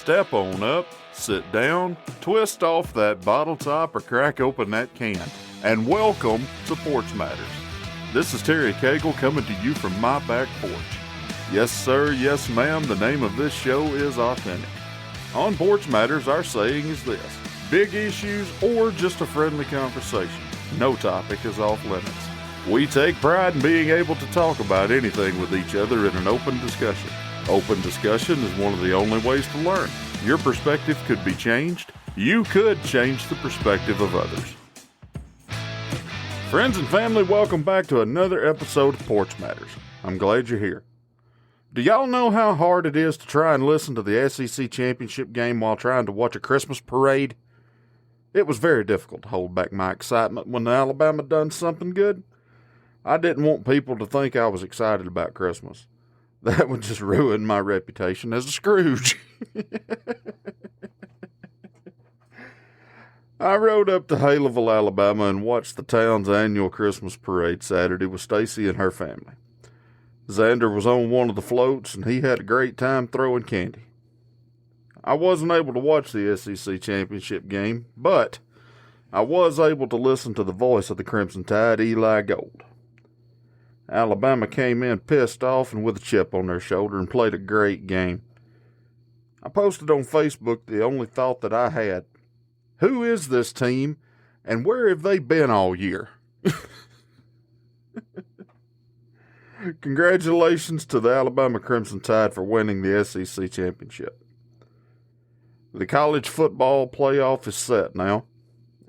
Step on up, sit down, twist off that bottle top or crack open that can, and welcome to Porch Matters. This is Terry Cagle coming to you from my back porch. Yes sir, yes ma'am, the name of this show is authentic. On Porch Matters, our saying is this: big issues or just a friendly conversation, no topic is off limits. We take pride in being able to talk about anything with each other in an open discussion. Open discussion is one of the only ways to learn. Your perspective could be changed. You could change the perspective of others. Friends and family, welcome back to another episode of Porch Matters. I'm glad you're here. Do y'all know how hard it is to try and listen to the SEC championship game while trying to watch a Christmas parade? It was very difficult to hold back my excitement when Alabama done something good. I didn't want people to think I was excited about Christmas. That would just ruin my reputation as a Scrooge. I rode up to Haleville, Alabama, and watched the town's annual Christmas parade Saturday with Stacy and her family. Xander was on one of the floats, and he had a great time throwing candy. I wasn't able to watch the SEC championship game, but I was able to listen to the voice of the Crimson Tide, Eli Gold. Alabama came in pissed off and with a chip on their shoulder and played a great game. I posted on Facebook the only thought that I had: who is this team and where have they been all year? Congratulations to the Alabama Crimson Tide for winning the SEC championship. The college football playoff is set now.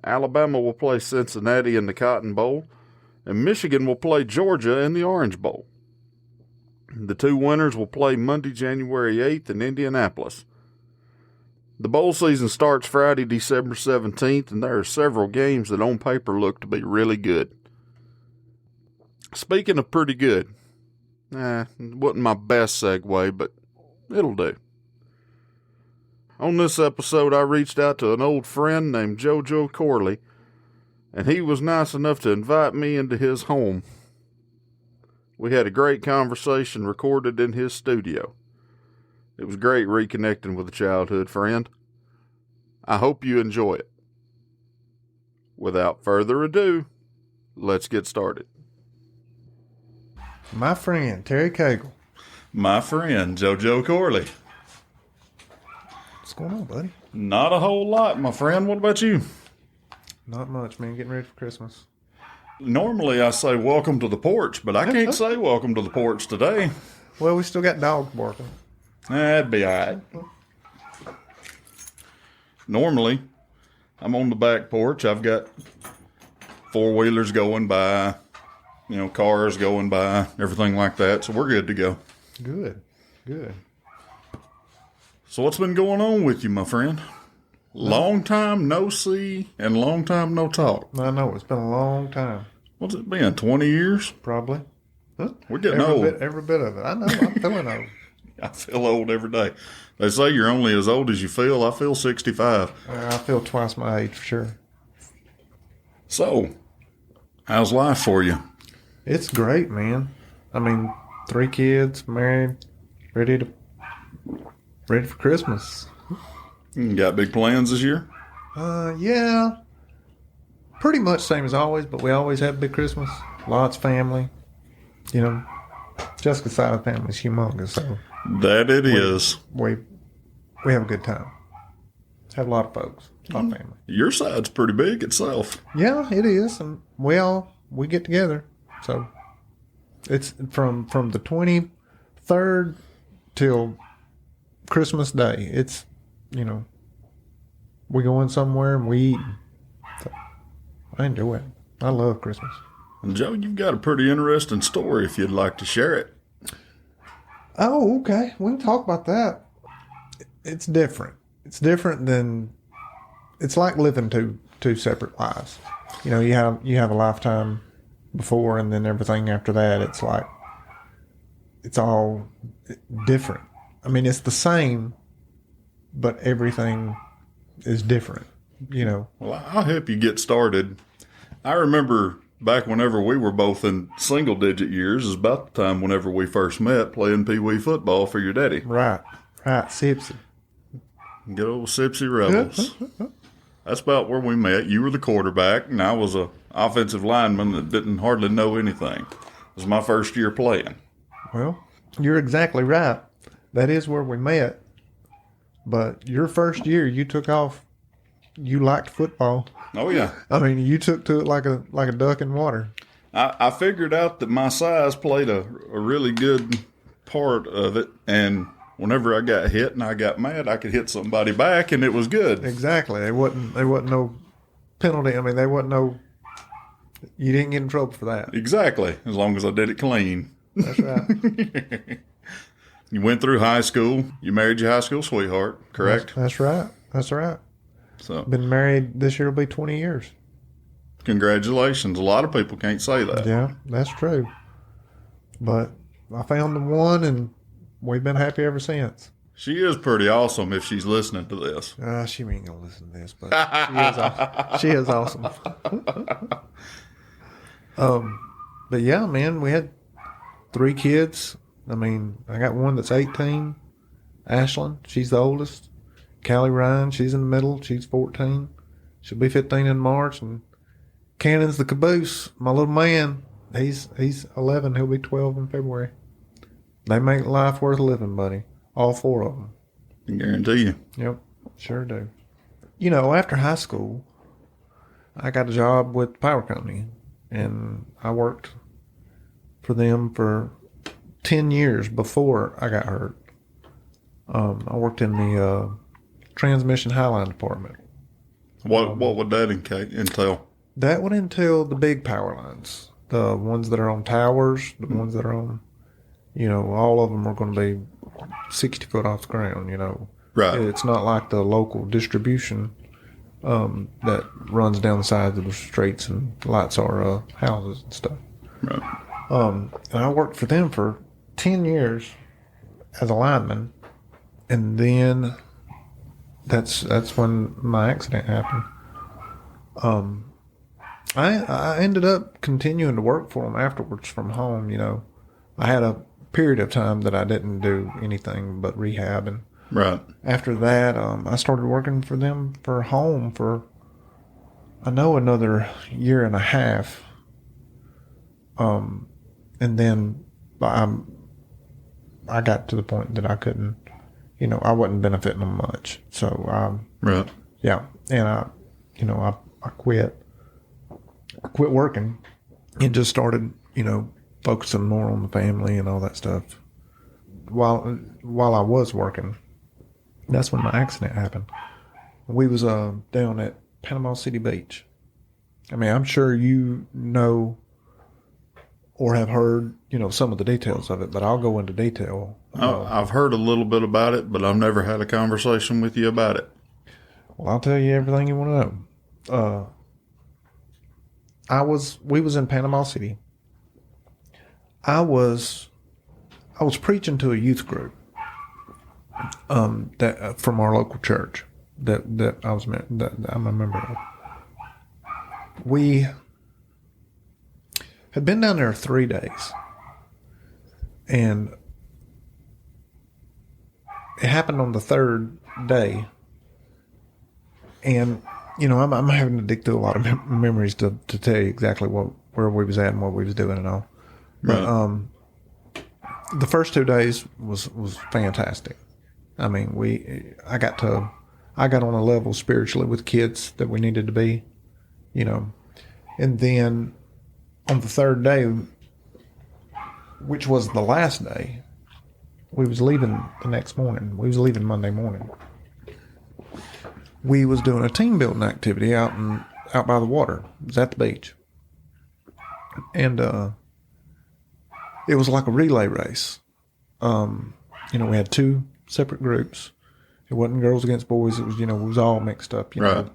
Alabama will play Cincinnati in the Cotton Bowl, and Michigan will play Georgia in the Orange Bowl. The two winners will play Monday, January 8th in Indianapolis. The bowl season starts Friday, December 17th, and there are several games that on paper look to be really good. Speaking of pretty good, it wasn't my best segue, but it'll do. On this episode, I reached out to an old friend named JoJo Corley, and he was nice enough to invite me into his home. We had a great conversation recorded in his studio. It was great reconnecting with a childhood friend. I hope you enjoy it. Without further ado, let's get started. My friend, Terry Cagle. My friend, JoJo Corley. What's going on, buddy? Not a whole lot, my friend. What about you? Not much, man. Getting ready for Christmas. Normally I say welcome to the porch, but I can't say welcome to the porch today. Well, we still got dogs barking. That'd be all right. Normally, I'm on the back porch. I've got four-wheelers going by, cars going by, everything like that, so we're good to go. Good. So what's been going on with you, my friend? Long time no see and long time no talk. I know. It's been a long time. What's it been, 20 years? Probably. We're getting old. Every bit of it. I know. I'm feeling old. I feel old every day. They say you're only as old as you feel. I feel 65. I feel twice my age for sure. So, how's life for you? It's great, man. I mean, 3 kids, married, ready for Christmas. You got big plans this year? Yeah. Pretty much same as always, but we always have big Christmas. Lots of family. Jessica's side of the family is humongous, so That it is. we have a good time. Have a lot of folks, a lot of family. Your side's pretty big itself. Yeah, it is, and we get together. So it's from the 23rd till Christmas Day. It's we going somewhere and we eat. So I enjoy it. I love Christmas. And Joe, you've got a pretty interesting story if you'd like to share it. Oh, okay. We can talk about that. It's different. It's different than. It's like living two separate lives. You have a lifetime before, and then everything after that. It's like it's all different. I mean, it's the same, but everything is different. Well, I'll help you get started. I remember back whenever we were both in single-digit years, is about the time whenever we first met playing pee-wee football for your daddy. Right. Sipsy. Good old Sipsy Rebels. That's about where we met. You were the quarterback, and I was a offensive lineman that didn't hardly know anything. It was my first year playing. Well, you're exactly right. That is where we met. But your first year, you took off. You liked football. Oh, yeah. I mean, you took to it like a duck in water. I figured out that my size played a really good part of it, and whenever I got hit and I got mad, I could hit somebody back, and it was good. Exactly. There wasn't no penalty. I mean, there wasn't no. You didn't get in trouble for that. Exactly, as long as I did it clean. That's right. You went through high school. You married your high school sweetheart, correct? That's right. That's right. So, been married this year will be 20 years. Congratulations. A lot of people can't say that. Yeah, that's true. But I found the one, and we've been happy ever since. She is pretty awesome if she's listening to this. She ain't going to listen to this, but she is awesome. But yeah, man, we had 3 kids. I mean, I got one that's 18. Ashlyn, she's the oldest. Callie Ryan, she's in the middle. She's 14. She'll be 15 in March. And Cannon's the caboose, my little man. He's 11. He'll be 12 in February. They make life worth living, buddy. All 4 of them. I guarantee you. Yep, sure do. You know, after high school, I got a job with the power company, and I worked for them for 10 years before I got hurt. I worked in the transmission highline department. What would that entail? That would entail the big power lines, the ones that are on towers, the ones that are on, all of them are going to be 60 foot off the ground, Right. It's not like the local distribution that runs down the sides of the streets and lights our houses and stuff. Right. And I worked for them for 10 years as a lineman, and then that's when my accident happened. I ended up continuing to work for them afterwards from home. I had a period of time that I didn't do anything but rehab, and right after that, I started working for them for home for another year and a half. And then I got to the point that I couldn't, I wasn't benefiting them much. So, right. Yeah. And I quit working and just started, focusing more on the family and all that stuff. While I was working, that's when my accident happened. We was down at Panama City Beach. I mean, I'm sure you know or have heard, some of the details of it, but I'll go into detail. I've heard a little bit about it, but I've never had a conversation with you about it. Well, I'll tell you everything you want to know. We was in Panama City. I was preaching to a youth group, that from our local church that I'm a member of. We had been down there 3 days, and it happened on the 3rd day. And I'm having to dig through a lot of memories to tell you exactly where we was at and what we was doing and all. But the first 2 days was fantastic. I mean, I got on a level spiritually with kids that we needed to be, and then on the 3rd day, which was the last day, we was leaving the next morning. We was leaving Monday morning. We was doing a team building activity out by the water. It was at the beach. And it was like a relay race. We had 2 separate groups. It wasn't girls against boys. It was, we was all mixed up, right.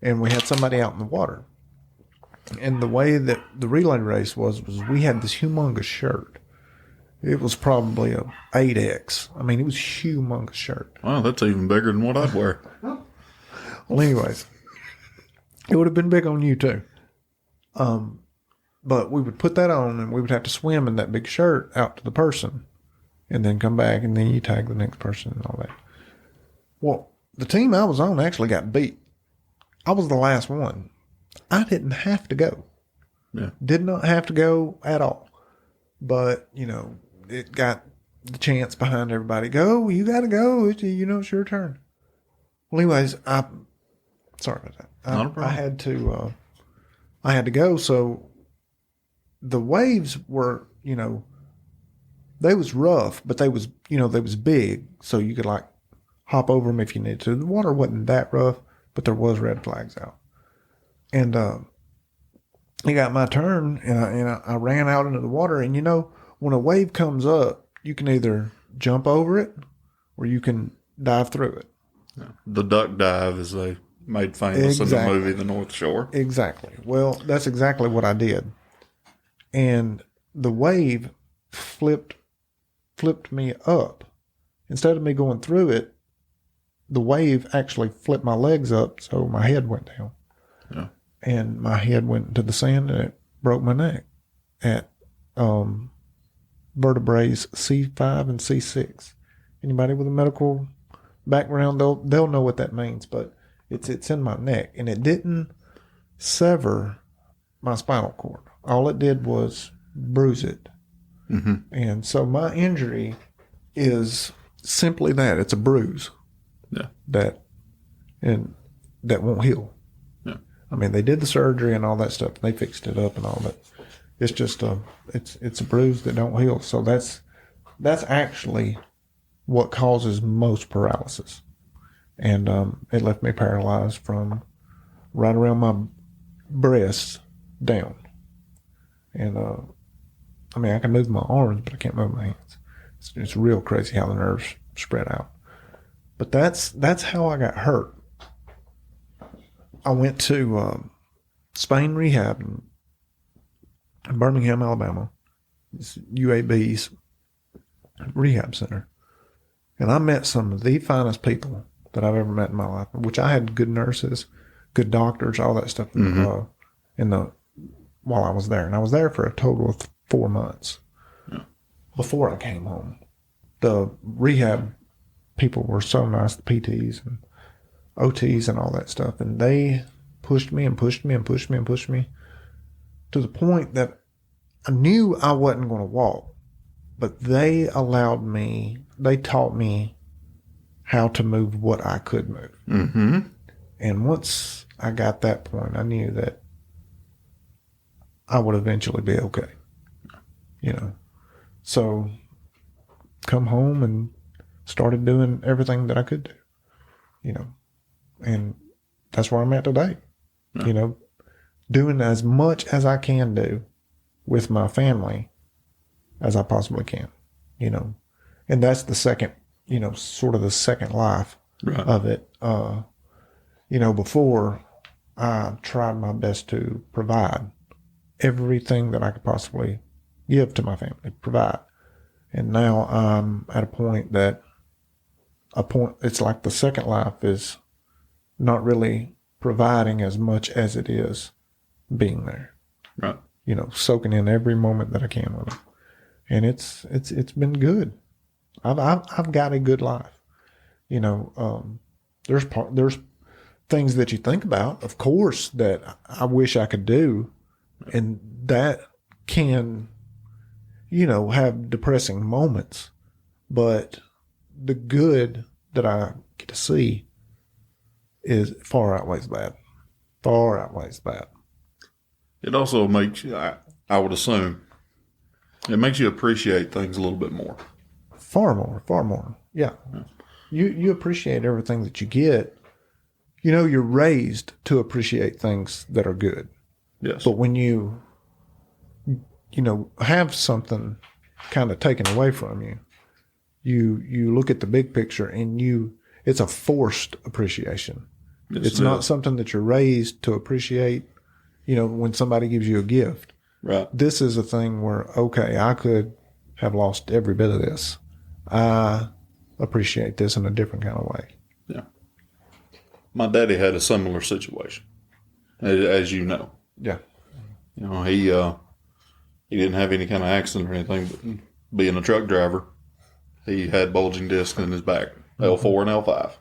And we had somebody out in the water. And the way that the relay race was we had this humongous shirt. It was probably a 8X. I mean, it was a humongous shirt. Wow, that's even bigger than what I'd wear. Well, anyways, it would have been big on you too. But we would put that on, and we would have to swim in that big shirt out to the person, and then come back, and then you tag the next person and all that. Well, the team I was on actually got beat. I was the last one. I didn't have to go. Yeah. Did not have to go at all. But, it got the chance behind everybody. Go, you got to go. It's your turn. Well, anyways, sorry about that. Not a problem. I had to go. So the waves were, they was rough, but they was big. So you could like hop over them if you needed to. The water wasn't that rough, but there was red flags out. And, it got my turn, and I ran out into the water. And when a wave comes up, you can either jump over it or you can dive through it. Yeah. The duck dive, as they made famous in the movie The North Shore. Exactly. Well, that's exactly what I did. And the wave flipped me up. Instead of me going through it, the wave actually flipped my legs up, so my head went down. Yeah. And my head went into the sand, and it broke my neck at vertebrae C5 and C6. Anybody with a medical background, they'll know what that means, but it's in my neck, and it didn't sever my spinal cord. All it did was bruise it. Mm-hmm. And so my injury is simply that. It's a bruise. Yeah. That won't heal. Yeah. I mean, they did the surgery and all that stuff. They fixed it up and all that. It's just it's a bruise that don't heal. So that's actually what causes most paralysis. And it left me paralyzed from right around my breasts down. And I can move my arms, but I can't move my hands. It's real crazy how the nerves spread out. But that's how I got hurt. I went to Spain Rehab in Birmingham, Alabama. It's UAB's rehab center. And I met some of the finest people that I've ever met in my life, which I had good nurses, good doctors, all that stuff while I was there. And I was there for a total of 4 months before I came home. The rehab people were so nice, the PTs and OTs and all that stuff. And they pushed me and pushed me and pushed me and pushed me to the point that I knew I wasn't going to walk, but they taught me how to move what I could move. Mm-hmm. And once I got that point, I knew that I would eventually be okay. So come home and started doing everything that I could do, and that's where I'm at today, doing as much as I can do with my family as I possibly can, and that's the second, sort of the second life of it. Before I tried my best to provide everything that I could possibly give to my family, provide. And now I'm at a point it's like the second life is not really providing as much as it is being there. Right. Soaking in every moment that I can with them. And it's been good. I've got a good life. There's things that you think about, of course, that I wish I could do, and that can, have depressing moments, but the good that I get to see is far outweighs bad. Far outweighs bad. It also makes you, I would assume, it makes you appreciate things a little bit more. Far more. Yeah. You appreciate everything that you get. You're raised to appreciate things that are good. Yes. But when you have something kind of taken away from you, you look at the big picture and it's a forced appreciation. Yes, it's not something that you're raised to appreciate, when somebody gives you a gift. Right. This is a thing where, okay, I could have lost every bit of this. I appreciate this in a different kind of way. Yeah. My daddy had a similar situation, as you know. Yeah. He didn't have any kind of accident or anything, but being a truck driver, he had bulging discs in his back, L4 and L5.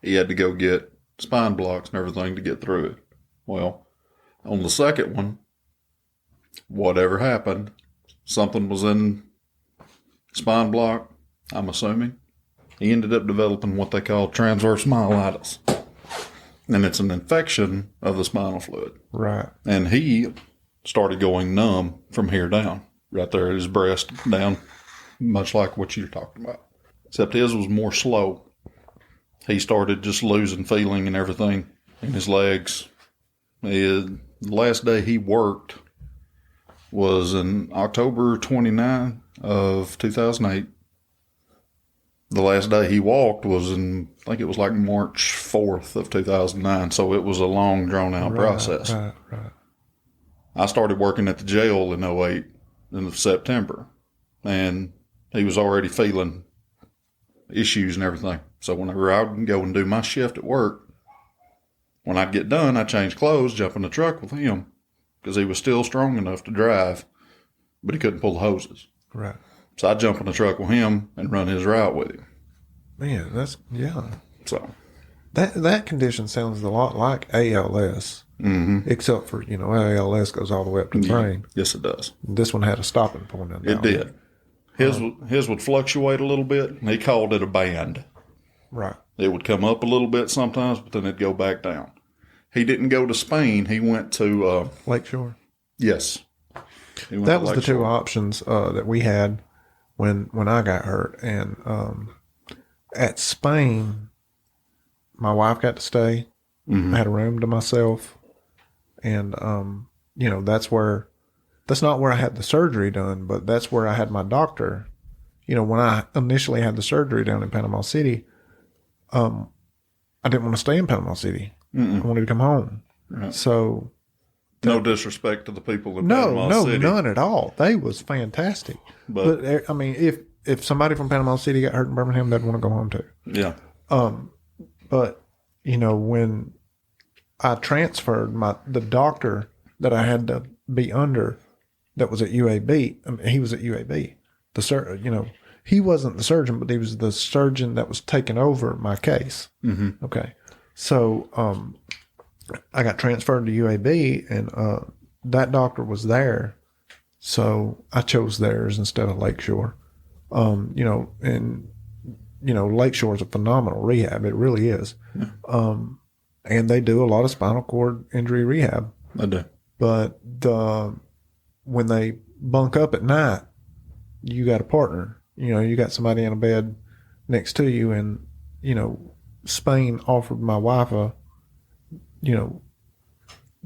he had to go get spine blocks and everything to get through it. Well, on the second one, whatever happened, something was in spine block, I'm assuming. He ended up developing what they call transverse myelitis. And it's an infection of the spinal fluid. Right. And he started going numb from here down, right there at his breast down, much like what you're talking about. Except his was more slow. He started just losing feeling and everything in his legs. The last day he worked was in October 29 of 2008. The last day he walked was in, I think it was like March 4th of 2009. So it was a long, drawn-out process. Right. I started working at the jail in 08 in September. And he was already feeling issues and everything. So whenever I would go and do my shift at work, when I'd get done, I'd change clothes, jump in the truck with him. Because he was still strong enough to drive, but he couldn't pull the hoses. Right. So I'd jump in the truck with him and run his route with him. Man, that's, yeah. So That condition sounds a lot like ALS, except for, ALS goes all the way up to the brain. Yes, it does. This one had a stopping point in It did. His would fluctuate a little bit, and he called it a band. Right. It would come up a little bit sometimes, but then it'd go back down. He didn't go to Spain. He went to... Lakeshore? Yes. That was the two options that we had when I got hurt. And at Spain, my wife got to stay. I had a room to myself. And, that's not where I had the surgery done, but that's where I had my doctor. When I initially had the surgery down in Panama City, I didn't want to stay in Panama City. I wanted to come home. Right. So... No disrespect to the people in Panama City. No, none at all. They was fantastic. But I mean, if somebody from Panama City got hurt in Birmingham, they'd want to go home too. Yeah. But when I transferred, the doctor that I had to be under, that was at UAB. I mean, he was at UAB. He wasn't the surgeon, but he was the surgeon that was taking over my case. Mm-hmm. Okay, so I got transferred to UAB, and that doctor was there, so I chose theirs instead of Lakeshore. Lakeshore is a phenomenal rehab. It really is. Yeah. And they do a lot of spinal cord injury rehab. I do. But when they bunk up at night, you got a partner. You got somebody in a bed next to you, and, Spain offered my wife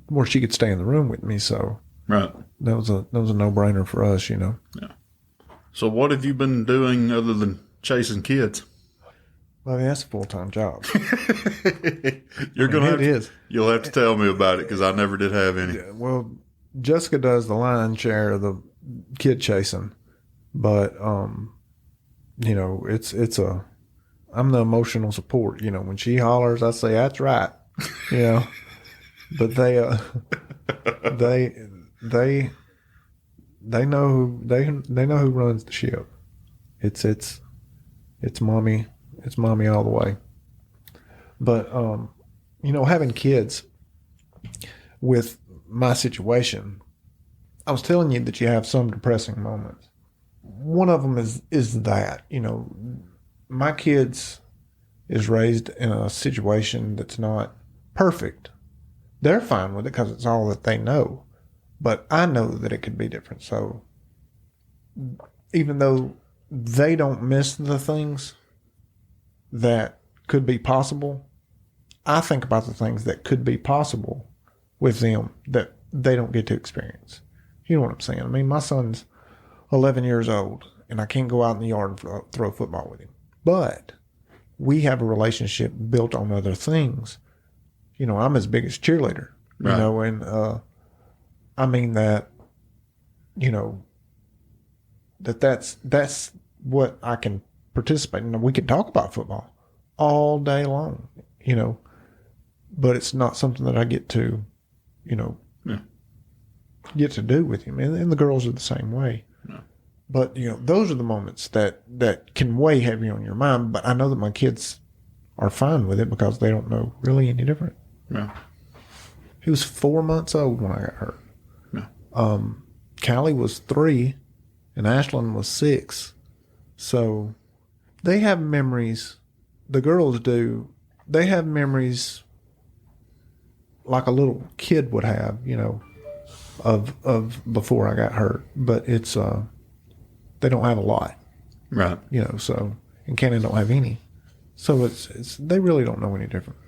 where she could stay in the room with me. So right. That was a no-brainer for us, Yeah. So what have you been doing other than chasing kids? Well, that's a full-time job. You'll have to tell me about it because I never did have any. Yeah, well, Jessica does the lion's share of the kid chasing, but I'm the emotional support. When she hollers, I say that's right. But they know who runs the ship. It's mommy all the way. But having kids with my situation, I was telling you that you have some depressing moments. One of them is that my kids is raised in a situation that's not perfect. They're fine with it because it's all that they know. But I know that it could be different. So even though they don't miss the things that could be possible, I think about the things that could be possible with them that they don't get to experience. You know what I'm saying? I mean, my son's 11 years old, and I can't go out in the yard and throw a football with him. But we have a relationship built on other things. I'm his biggest cheerleader, right. And I mean that, that's what I can participate in. We could talk about football all day long, but it's not something that I get to, get to do with him. And the girls are the same way. No. But, those are the moments that can weigh heavy on your mind. But I know that my kids are fine with it because they don't know really any different. Yeah. He was 4 months old when I got hurt. Yeah. Callie was 3 and Ashlyn was 6. So they have memories. The girls do. They have memories like a little kid would have, of before I got hurt. But it's they don't have a lot. Right. So and Cannon don't have any. So it's they really don't know any different.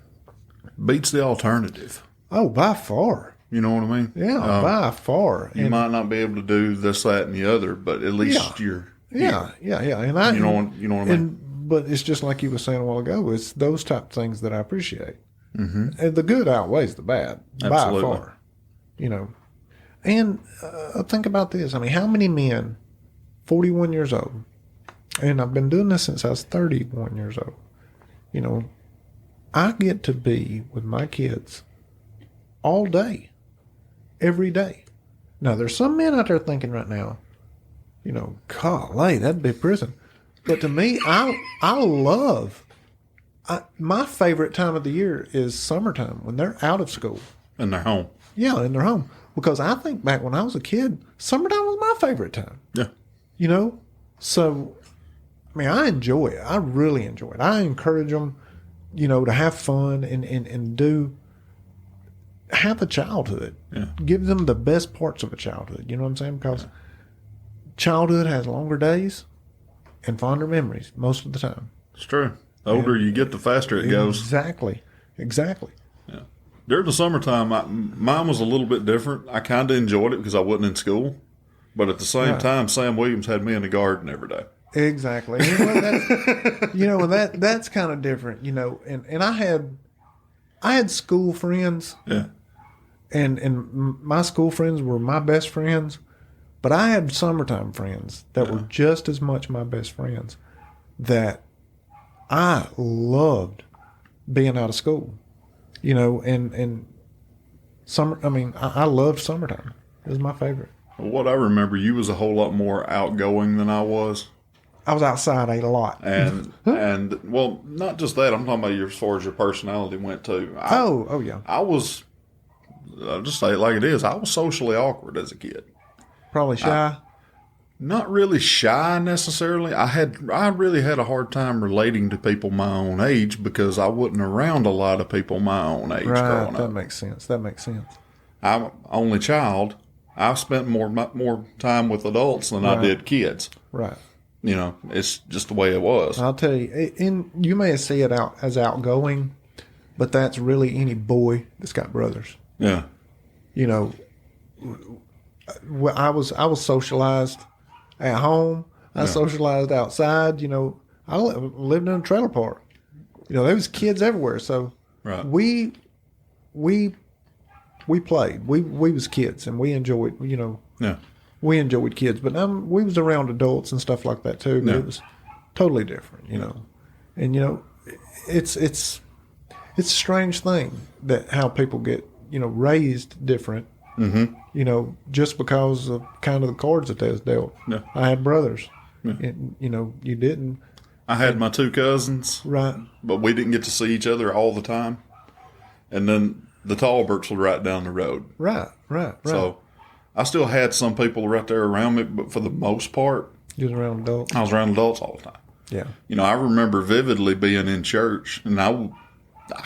Beats the alternative. Oh, by far. You know what I mean? Yeah, by far. You might not be able to do this, that, and the other, but at least you're here. Yeah. And I, you know what I mean? But it's just like you were saying a while ago. It's those type of things that I appreciate. Mm-hmm. And the good outweighs the bad Absolutely. by far. And think about this. I mean, how many men, 41 years old, and I've been doing this since I was 31 years old. I get to be with my kids all day, every day. Now, there's some men out there thinking right now, golly, that'd be prison. But to me, I love, my favorite time of the year is summertime when they're out of school. And they're home. Yeah, and they're home. Because I think back when I was a kid, summertime was my favorite time. Yeah. So, I mean, I enjoy it. I really enjoy it. I encourage them, to have fun and have a childhood. Yeah. Give them the best parts of a childhood. You know what I'm saying? Because childhood has longer days and fonder memories most of the time. It's true. The older you get, the faster it goes. Exactly. Yeah. During the summertime, mine was a little bit different. I kind of enjoyed it because I wasn't in school. But at the same time, Sam Williams had me in the garden every day. Exactly. That's kind of different, and I had school friends. Yeah. And my school friends were my best friends, but I had summertime friends that were just as much my best friends, that I loved being out of school, and summer. I mean, I loved summertime. It was my favorite. What I remember, you was a whole lot more outgoing than I was. I was outside a lot. And well, not just that. I'm talking about as far as your personality went too. Oh yeah. I'll just say it like it is. I was socially awkward as a kid. Probably shy. Not really shy necessarily. I really had a hard time relating to people my own age because I wasn't around a lot of people my own age growing up. That makes sense. I'm only child. I spent more time with adults than I did kids. Right. It's just the way it was. I'll tell you, and you may see it out as outgoing, but that's really any boy that's got brothers. Yeah. I was socialized at home. I socialized outside. I lived in a trailer park. There was kids everywhere. So we played. We was kids, and we enjoyed. We enjoyed kids, but we was around adults and stuff like that too. But it was totally different. And it's a strange thing that how people get raised different. Mm-hmm. Just because of kind of the cards that they was dealt. Yeah. I had brothers. Yeah. And, you didn't. I had my 2 cousins. Right. But we didn't get to see each other all the time. And then the Tallbergs were right down the road. Right. So I still had some people right there around me, but for the most part, you was around adults. I was around adults all the time. Yeah. I remember vividly being in church, and I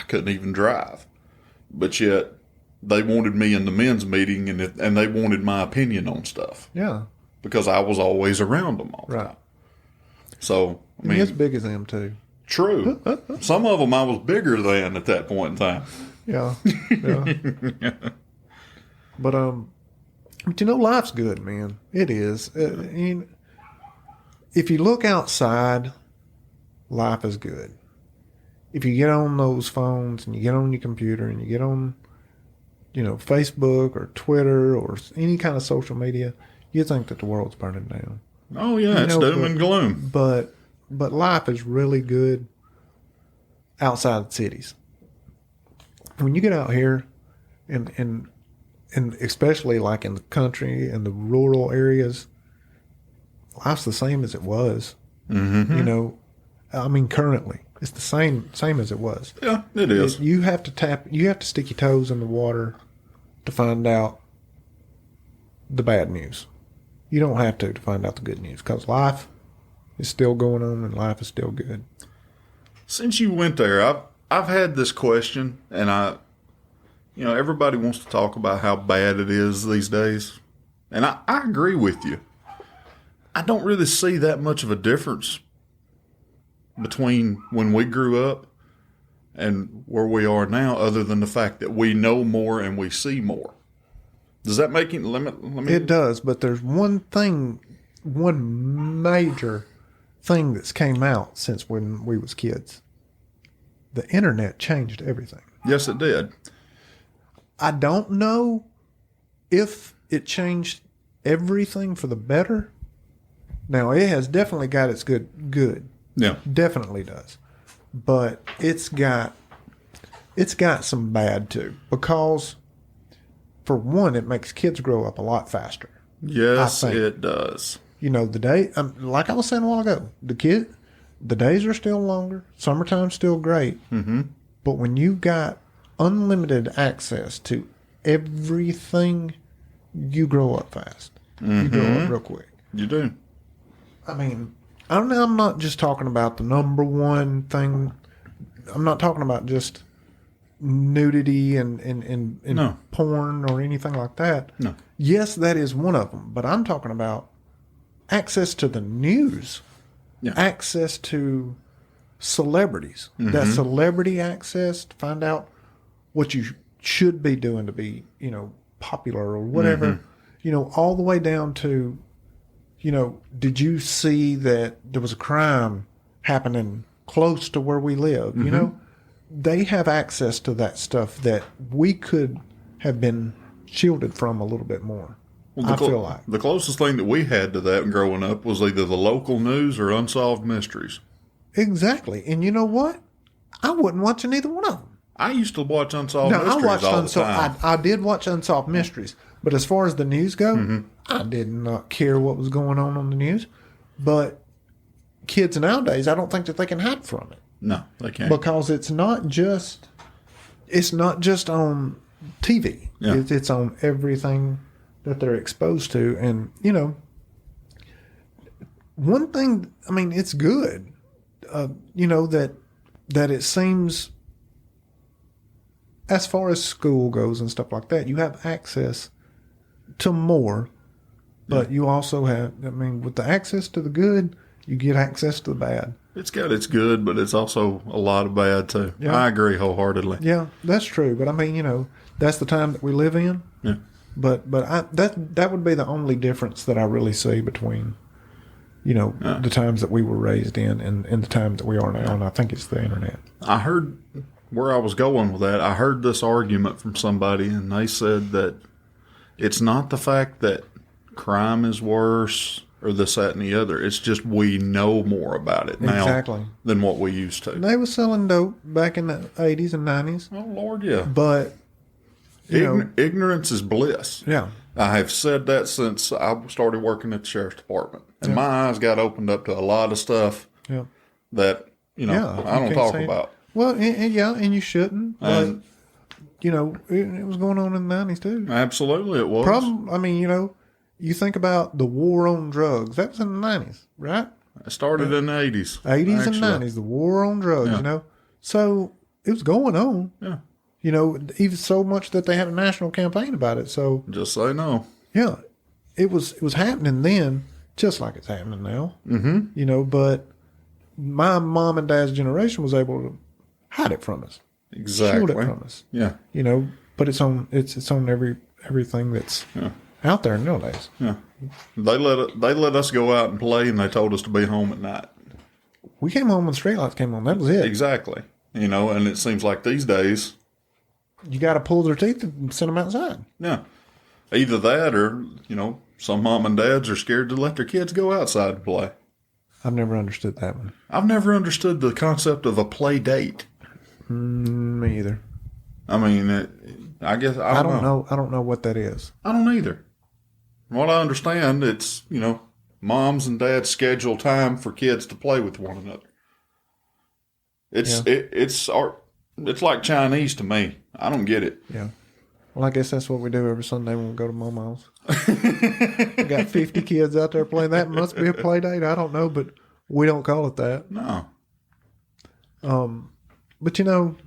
couldn't even drive. But yet, they wanted me in the men's meeting, and they wanted my opinion on stuff. Yeah. Because I was always around them all the time. So, I mean, as big as them too. True. Some of them I was bigger than at that point in time. Yeah. But life's good, man. It is. If you look outside, life is good. If you get on those phones and you get on your computer and you get on, Facebook or Twitter or any kind of social media, you think that the world's burning down. Oh yeah, it's doom and gloom. But life is really good outside the cities. When you get out here, and especially like in the country and the rural areas, life's the same as it was. Mm-hmm. I mean, currently, It's the same as it was. Yeah, it is. You have to stick your toes in the water to find out the bad news. You don't have to find out the good news, because life is still going on and life is still good. Since you went there, I've had this question, and everybody wants to talk about how bad it is these days. And I agree with you. I don't really see that much of a difference between when we grew up and where we are now, other than the fact that we know more and we see more. Does that make it? Let me. It does, but there's one major thing that's came out since when we was kids. The internet changed everything. Yes, it did. I don't know if it changed everything for the better. Now, it has definitely got its good. Yeah. Definitely does. But it's got some bad too. Because, for one, it makes kids grow up a lot faster. Yes, it does. Like I was saying a while ago, the days are still longer. Summertime's still great. Mm-hmm. But when you've got unlimited access to everything, you grow up fast. Mm-hmm. You grow up real quick. You do. I mean, I'm not just talking about the number one thing. I'm not talking about just nudity and No. porn or anything like that. No. Yes, that is one of them. But I'm talking about access to the news. Yeah. Access to celebrities. Mm-hmm. That celebrity access to find out what you should be doing to be, popular or whatever. Mm-hmm. All the way down to, did you see that there was a crime happening close to where we live? Mm-hmm. They have access to that stuff that we could have been shielded from a little bit more. Well, I feel like. The closest thing that we had to that growing up was either the local news or unsolved mysteries. Exactly. And you know what? I wasn't watching either one of them. I used to watch unsolved mysteries all the time. I did watch Unsolved Mysteries, but as far as the news go, I did not care what was going on the news. But kids nowadays, I don't think that they can hide from it. No, they can't. Because it's not just on TV. Yeah. It's on everything that they're exposed to. And, one thing, I mean, it's good, that it seems, as far as school goes and stuff like that, you have access to more, but you also have, with the access to the good, you get access to the bad. It's got its good, but it's also a lot of bad too. Yeah. I agree wholeheartedly. Yeah, that's true. But that's the time that we live in. Yeah. But that would be the only difference that I really see between, the times that we were raised in and the time that we are now. And I think it's the internet. I heard where I was going with that. I heard this argument from somebody, and they said that it's not the fact that crime is worse or this, that, and the other. It's just we know more about it now than what we used to. They were selling dope back in the 80s and 90s. Oh, Lord, yeah. But, ignorance is bliss. Yeah. I have said that since I started working at the sheriff's department. And my eyes got opened up to a lot of stuff that, I don't talk about. Well, and you shouldn't. But, it was going on in the 90s too. Absolutely it was. You think about the war on drugs. That was in the 90s, right? It started in the 80s. 80s and 90s, the war on drugs, So it was going on. Yeah. Even so much that they had a national campaign about it. So just say no. Yeah. It was happening then, just like it's happening now. Mm-hmm. But my mom and dad's generation was able to hide it from us. Exactly. Shield it from us. Yeah. But it's on everything that's out there nowadays. Yeah. They let us go out and play, and they told us to be home at night. We came home when the streetlights came on. That was it. Exactly. And it seems like these days, you got to pull their teeth and send them outside. Yeah. Either that or, some mom and dads are scared to let their kids go outside and play. I've never understood that one. I've never understood the concept of a play date. Me either. I mean, I guess I don't know. I don't know what that is. I don't either. From what I understand, it's, moms and dads schedule time for kids to play with one another. It's art. It's like Chinese to me. I don't get it. Yeah. Well, I guess that's what we do every Sunday when we go to Momo's. We got 50 kids out there playing. That must be a play date. I don't know, but we don't call it that. No. But, you know,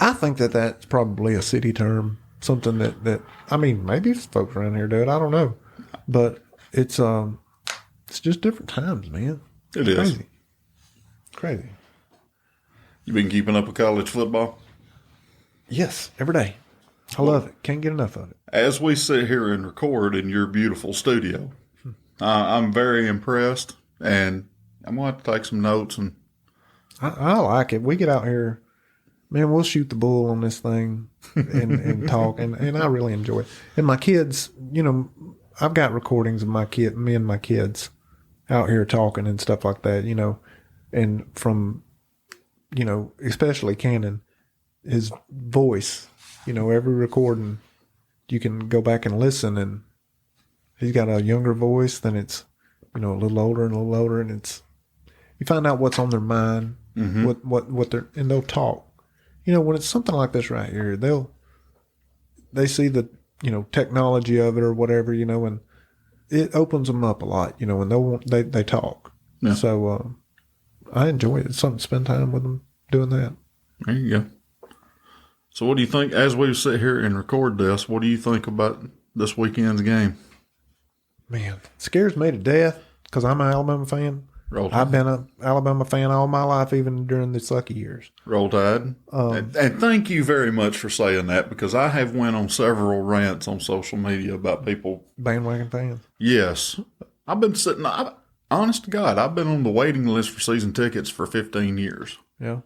I think that's probably a city term. Something that I mean, maybe folks around here do it. I don't know. But it's just different times, man. It is. Crazy. You been keeping up with college football? Yes, every day. I love it. Can't get enough of it. As we sit here and record in your beautiful studio, I'm very impressed, and I'm going to have to take some notes. And I like it. We get out here, man, we'll shoot the bull on this thing and talk, and I really enjoy it. And my kids, you know, I've got recordings of me and my kids out here talking and stuff like that, you know, and from, you know, especially Cannon, his voice, you know, every recording, you can go back and listen, and he's got a younger voice, then it's, you know, a little older, and it's, you find out what's on their mind, what they're, and they'll talk. You know, when it's something like this right here, they see the, you know, technology of it or whatever, you know, and it opens them up a lot, you know, and they talk. Yeah. So, I enjoy it. It's something to spend time with them doing that. There you go. So what do you think, as we sit here and record this, what do you think about this weekend's game? Man, it scares me to death because I'm an Alabama fan. Roll Tide. I've been an Alabama fan all my life, even during the sucky years. Roll Tide. And thank you very much for saying that, because I have went on several rants on social media about people. Bandwagon fans? Yes. I've been honest to God, I've been on the waiting list for season tickets for 15 years. Yeah.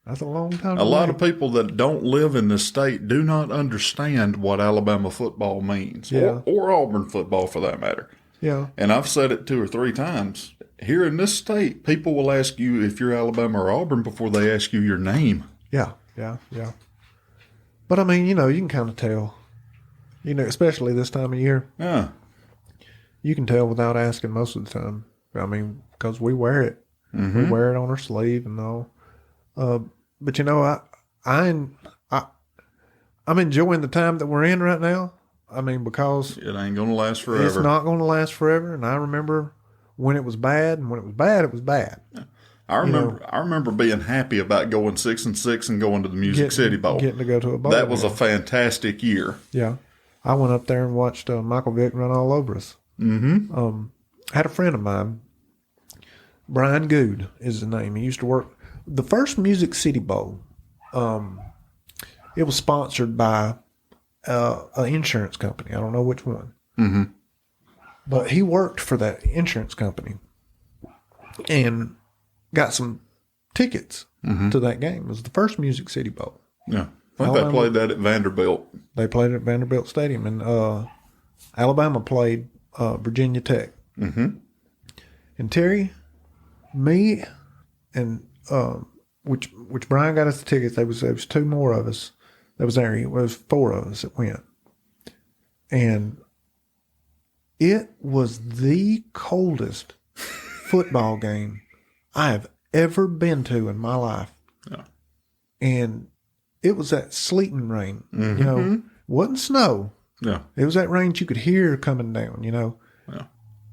That's a long time. A lot of people that don't live in this state do not understand what Alabama football means, or Auburn football for that matter. Yeah. And I've said it 2 or 3 times. Here in this state, people will ask you if you're Alabama or Auburn before they ask you your name. Yeah. But I mean, you know, you can kind of tell, you know, especially this time of year. Yeah. You can tell without asking most of the time. I mean, because we wear it. Mm-hmm. We wear it on our sleeve and all. But you know, I'm enjoying the time that we're in right now. I mean, because it ain't gonna last forever. It's not gonna last forever. And I remember when it was bad, and when it was bad, it was bad. I remember being happy about going 6-6 and going to the Music City Bowl. Getting to go to a bowl. That was a fantastic year. Yeah, I went up there and watched Michael Vick run all over us. Mm-hmm. I had a friend of mine, Brian Good is his name. He used to work the first Music City Bowl. It was sponsored by an insurance company. I don't know which one. Mm-hmm. But he worked for that insurance company and got some tickets to that game. It was the first Music City Bowl. Yeah. I think they played that at Vanderbilt. They played it at Vanderbilt Stadium. And Alabama played Virginia Tech. Mm-hmm. And Terry, me, and which Brian got us the tickets. There was 2 more of us that was there. It was 4 of us that went. And it was the coldest football game I have ever been to in my life. Yeah. And it was that sleeting rain. Mm-hmm. You know, wasn't snow. Yeah. It was that rain that you could hear coming down, you know. Yeah.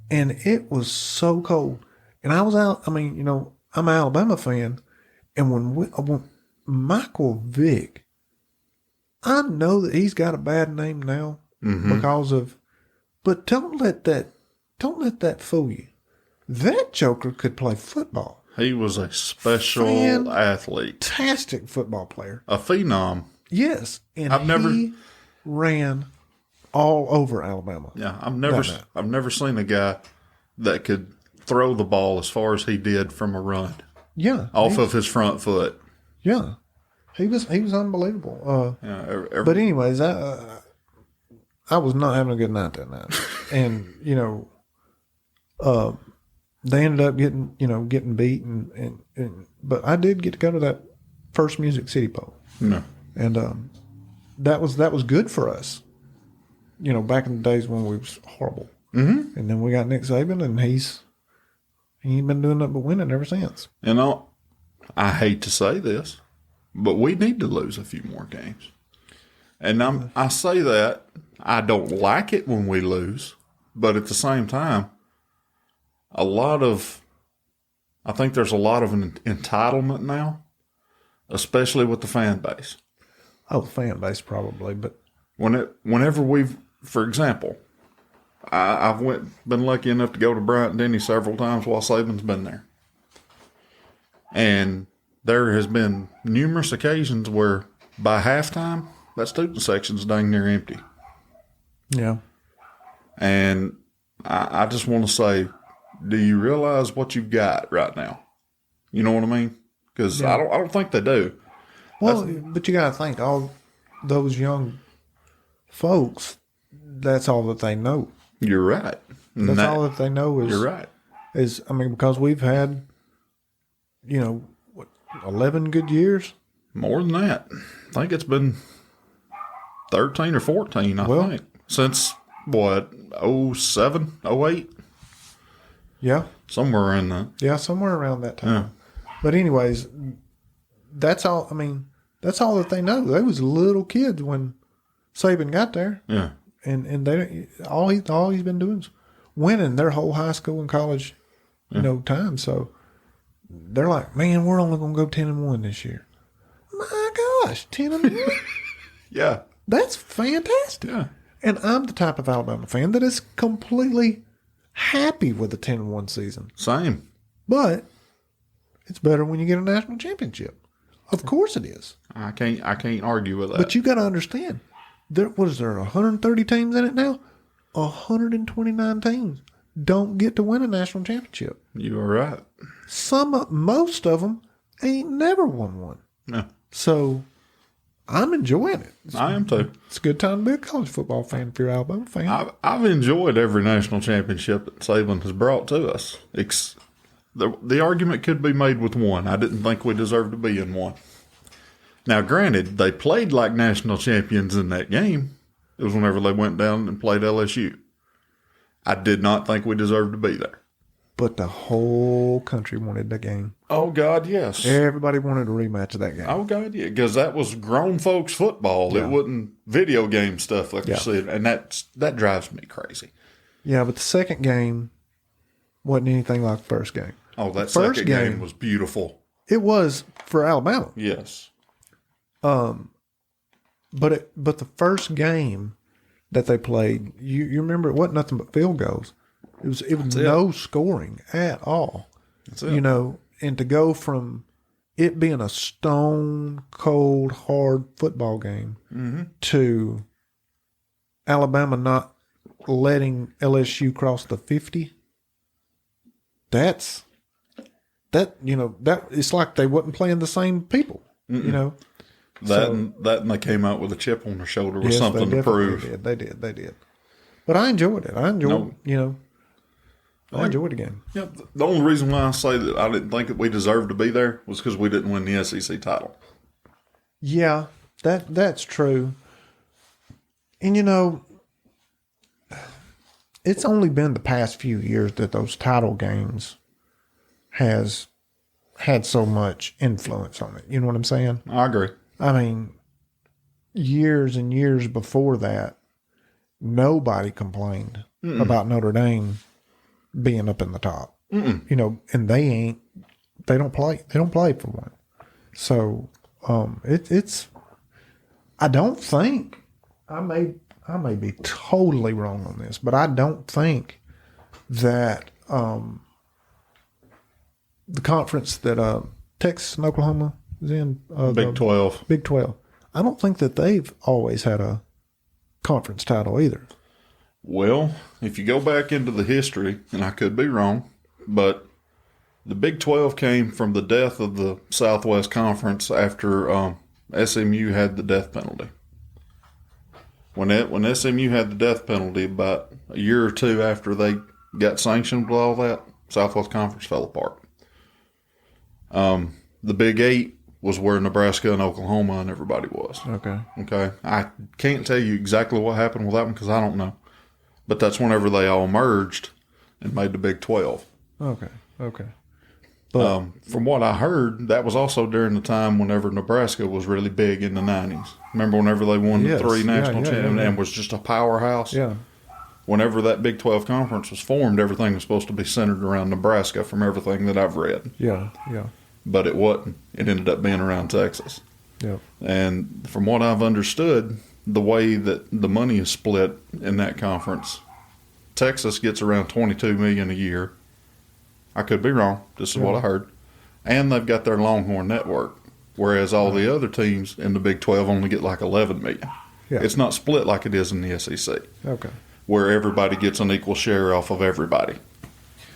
And it was so cold. And I was out, I mean, you know, I'm an Alabama fan. And when Michael Vick, I know that he's got a bad name now because of, but don't let that fool you. That joker could play football. He was a special athlete. Fantastic football player. A phenom. Yes. And he ran all over Alabama. Yeah. I've never seen a guy that could throw the ball as far as he did from a run. Yeah. Off of his front foot. Yeah. He was unbelievable. But anyways, I was not having a good night that night. And, you know, they ended up getting beat and but I did get to go to that first Music City Bowl. No. And that was good for us. You know, back in the days when we was horrible. Mm-hmm. And then we got Nick Saban, and he ain't been doing nothing but winning ever since. And I hate to say this, but we need to lose a few more games. And I say that I don't like it when we lose, but at the same time, I think there's a lot of an entitlement now, especially with the fan base. Oh, the fan base probably, but Whenever for example, I've been lucky enough to go to Bryant Denny several times while Saban's been there. And there has been numerous occasions where by halftime, that student section's dang near empty. yeah. And I just want to say, do you realize what you've got right now? You know what I mean? Because I don't think they do. Well, but you got to think, all those young folks, that's all that they know. You're right. That's all that they know is. You're right. Because we've had, 11 good years? More than that. I think it's been 13 or 14, I think. Since, 07, 08? Yeah. Somewhere in that. Yeah, somewhere around that time. Yeah. But anyways, that's all, that's all that they know. They was little kids when Saban got there. Yeah. And they all he's been doing is winning their whole high school and college, time. So they're like, man, we're only going to go 10-1 this year. My gosh, 10-1. Yeah. That's fantastic. Yeah. And I'm the type of Alabama fan that is completely happy with the 10-1 season. Same. But it's better when you get a national championship. Of course it is. I can't argue with that. But you got to understand, there 130 teams in it now? 129 teams don't get to win a national championship. You are right. Most of them ain't never won one. No. So I'm enjoying it. I am too. It's a good time to be a college football fan if you're an Alabama fan. I've enjoyed every national championship that Saban has brought to us. The argument could be made with one. I didn't think we deserved to be in one. Now, granted, they played like national champions in that game. It was whenever they went down and played LSU. I did not think we deserved to be there. But the whole country wanted the game. Oh, God, yes. Everybody wanted a rematch of that game. Oh, God, yeah, because that was grown folks football. Yeah. It wasn't video game stuff like you said, and that drives me crazy. Yeah, but the second game wasn't anything like the first game. Oh, that second game was beautiful. It was for Alabama. Yes. But the first game that they played, you remember it wasn't nothing but field goals. It was no scoring at all. That's it. And to go from it being a stone cold hard football game to Alabama not letting LSU cross the 50. That it's like they wasn't playing the same people. That and they came out with a chip on their shoulder with something to prove. They did. But I enjoyed it. I enjoyed the game. Yeah, the only reason why I say that I didn't think that we deserved to be there was because we didn't win the SEC title. Yeah, that's true. And it's only been the past few years that those title games has had so much influence on it. You know what I'm saying? I agree. I mean, years and years before that, nobody complained about Notre Dame being up in the top. And they don't play for one. So it's I don't think, I may be totally wrong on this, but I don't think that the conference that Texas and Oklahoma is in, Big 12. Big 12, I don't think that they've always had a conference title either. Well, if you go back into the history, and I could be wrong, but the Big 12 came from the death of the Southwest Conference after SMU had the death penalty. When SMU had the death penalty, about a year or two after they got sanctioned with all that, Southwest Conference fell apart. The Big 8 was where Nebraska and Oklahoma and everybody was. Okay. I can't tell you exactly what happened with that one because I don't know. But that's whenever they all merged and made the Big 12. Okay. But From what I heard, that was also during the time whenever Nebraska was really big in the 90s. Remember whenever they won Yes. the 3 national Yeah. championships and was just a powerhouse? yeah, Whenever that Big 12 conference was formed, everything was supposed to be centered around Nebraska from everything that I've read. yeah. But it wasn't. It ended up being around Texas. Yeah. And from what I've understood, the way that the money is split in that conference, Texas gets around $22 million a year. I could be wrong. This is what I heard. And they've got their Longhorn network, whereas all the other teams in the Big 12 only get like $11 million. Yeah. It's not split like it is in the SEC, Okay. where everybody gets an equal share off of everybody.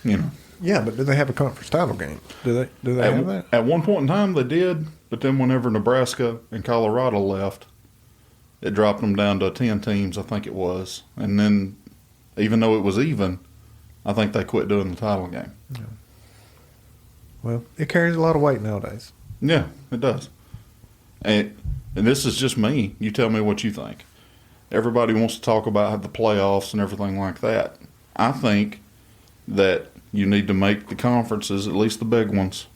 You know. Yeah, but do they have a conference title game? Do they have that? At one point in time, they did, but then whenever Nebraska and Colorado left, it dropped them down to 10 teams, I think it was. And then, even though it was even, I think they quit doing the title game. Yeah. Well, it carries a lot of weight nowadays. Yeah, it does. And this is just me. You tell me what you think. Everybody wants to talk about the playoffs and everything like that. I think that you need to make the conferences, at least the big ones,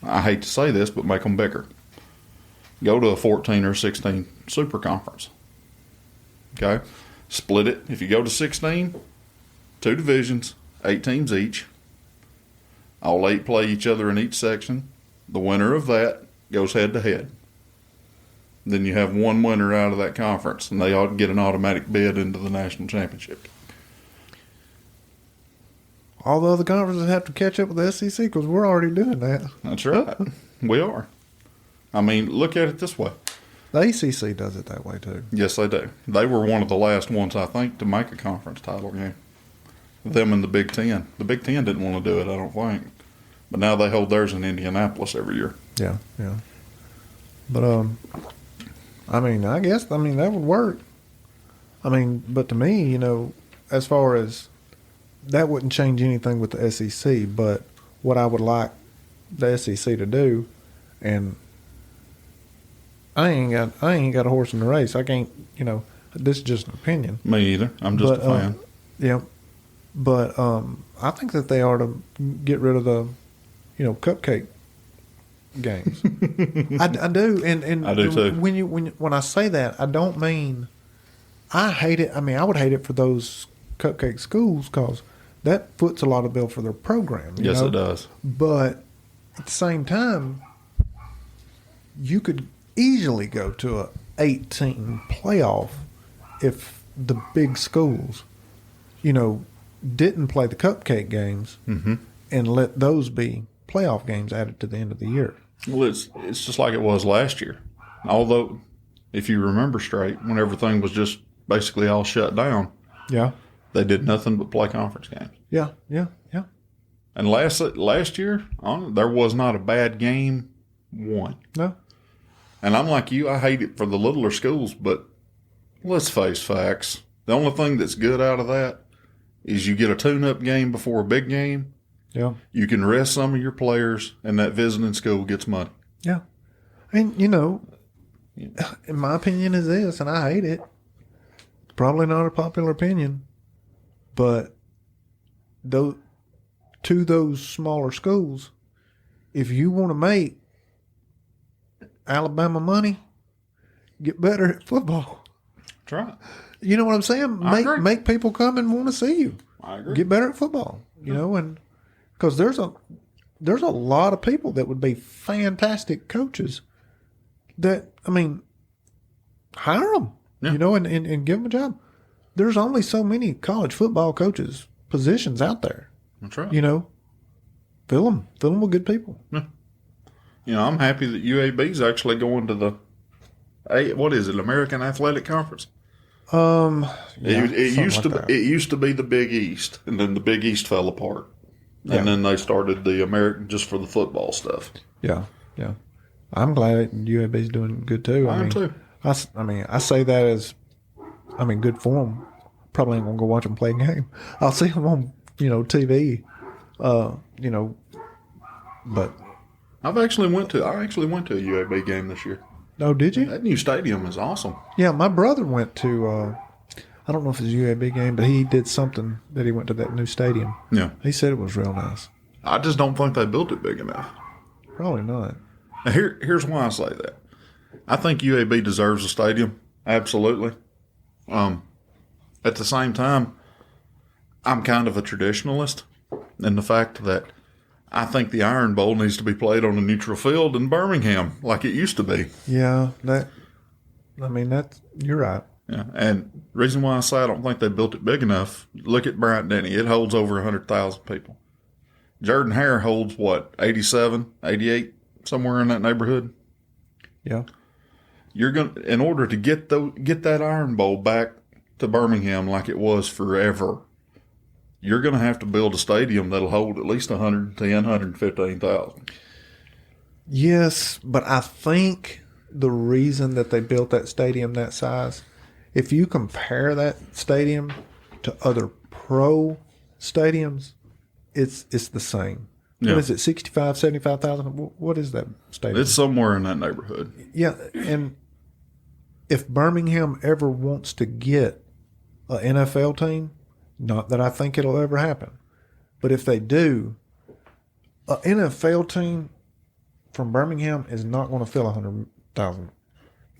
I hate to say this, but make them bigger. Go to a 14 or 16 super conference. Okay? Split it. If you go to 16, 2 divisions, 8 teams each. All 8 play each other in each section. The winner of that goes head to head. Then you have one winner out of that conference, and they ought to get an automatic bid into the national championship. All the other conferences have to catch up with the SEC because we're already doing that. That's right. We are. I mean, look at it this way. The ACC does it that way too. Yes, they do. They were one of the last ones, I think, to make a conference title game. Them and the Big Ten. The Big Ten didn't want to do it, I don't think. But now they hold theirs in Indianapolis every year. Yeah. But I guess that would work. But to me, as far as that wouldn't change anything with the SEC. But what I would like the SEC to do, and I ain't got a horse in the race. I can't. This is just an opinion. Me either. I'm just a fan. Yeah. But I think that they ought to get rid of the, cupcake games. I do, and I do too. When I say that, I don't mean I hate it. I would hate it for those cupcake schools because that foots a lot of bill for their program. Yes, it does. But at the same time, you could easily go to a 18 playoff if the big schools, didn't play the cupcake games and let those be playoff games added to the end of the year. Well, it's just like it was last year. Although, if you remember straight, when everything was just basically all shut down, Yeah. they did nothing but play conference games. Yeah. And last year, there was not a bad game won. No. And I'm like you, I hate it for the littler schools, but let's face facts. The only thing that's good out of that is you get a tune-up game before a big game. Yeah. You can rest some of your players, and that visiting school gets money. Yeah. And, in my opinion is this, and I hate it. Probably not a popular opinion, but to those smaller schools, if you want to make Alabama money, get better at football. That's right. You know what I'm saying? I agree. Make people come and want to see you. I agree. Get better at football. And because there's a lot of people that would be fantastic coaches. That hire them. Yeah. And give them a job. There's only so many college football coaches positions out there. That's right. Fill them with good people. Yeah. I'm happy that UAB's actually going to the, what is it, American Athletic Conference? It used to be the Big East, and then the Big East fell apart, and then they started the American just for the football stuff. Yeah. I'm glad UAB's doing good too. I am too. I say that as, good for them. Probably ain't gonna go watch them play a game. I'll see them on TV. But I actually went to a UAB game this year. Oh, did you? That new stadium is awesome. Yeah, my brother went to, I don't know if it was a UAB game, but he did something that he went to that new stadium. Yeah. He said it was real nice. I just don't think they built it big enough. Probably not. Now here's why I say that. I think UAB deserves a stadium, absolutely. At the same time, I'm kind of a traditionalist in the fact that I think the Iron Bowl needs to be played on a neutral field in Birmingham like it used to be. Yeah, you're right. Yeah, and the reason why I say I don't think they built it big enough, look at Bryant Denny. It holds over 100,000 people. Jordan Hare holds, 87, 88, somewhere in that neighborhood? Yeah. You're going in order to get that Iron Bowl back to Birmingham like it was forever, you're going to have to build a stadium that'll hold at least 110, 115,000. Yes, but I think the reason that they built that stadium that size, if you compare that stadium to other pro stadiums, it's the same. Yeah. What is it, 65, 75,000? What is that stadium? It's somewhere in that neighborhood. Yeah, and if Birmingham ever wants to get an NFL team, not that I think it'll ever happen, but if they do, an NFL team from Birmingham is not going to fill 100,000.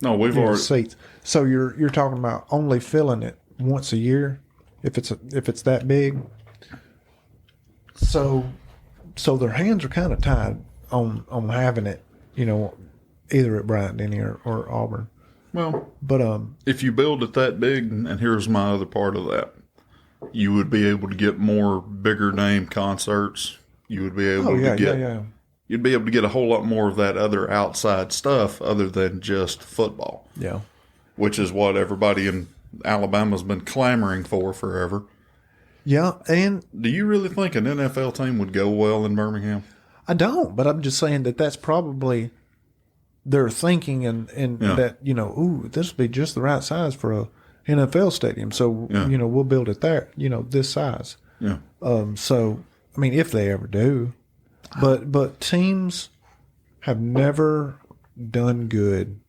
No, we've already seats. So you're talking about only filling it once a year, if it's that big. So their hands are kind of tied on having it, either at Bryant Denny or Auburn. Well, but if you build it that big, and here's my other part of that, you would be able to get more bigger name concerts. You would be able to get you'd be able to get a whole lot more of that other outside stuff other than just football. Yeah. Which is what everybody in Alabama's been clamoring for forever. Yeah, and do you really think an NFL team would go well in Birmingham? I don't, but I'm just saying that's probably their thinking and that, this would be just the right size for a NFL stadium. So, we'll build it there, this size. Yeah. So, I mean, if they ever do. But teams have never done good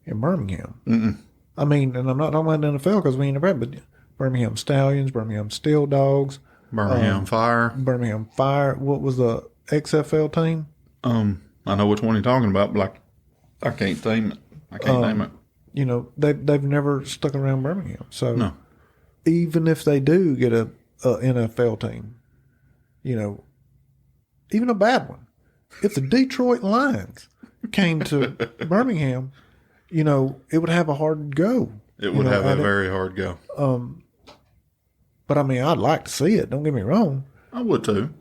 in Birmingham. Mm-mm. I mean, and I'm not talking about the NFL because we ain't never had, but Birmingham Stallions, Birmingham Steel Dogs. Birmingham Fire. Birmingham Fire. What was the XFL team? I know which one you're talking about, but I can't name it. I can't name it. They've never stuck around Birmingham. So no. Even if they do get a NFL team, even a bad one, if the Detroit Lions came to Birmingham, it would have a hard go. It would have a very hard go. But I mean, I'd like to see it. Don't get me wrong. I would too.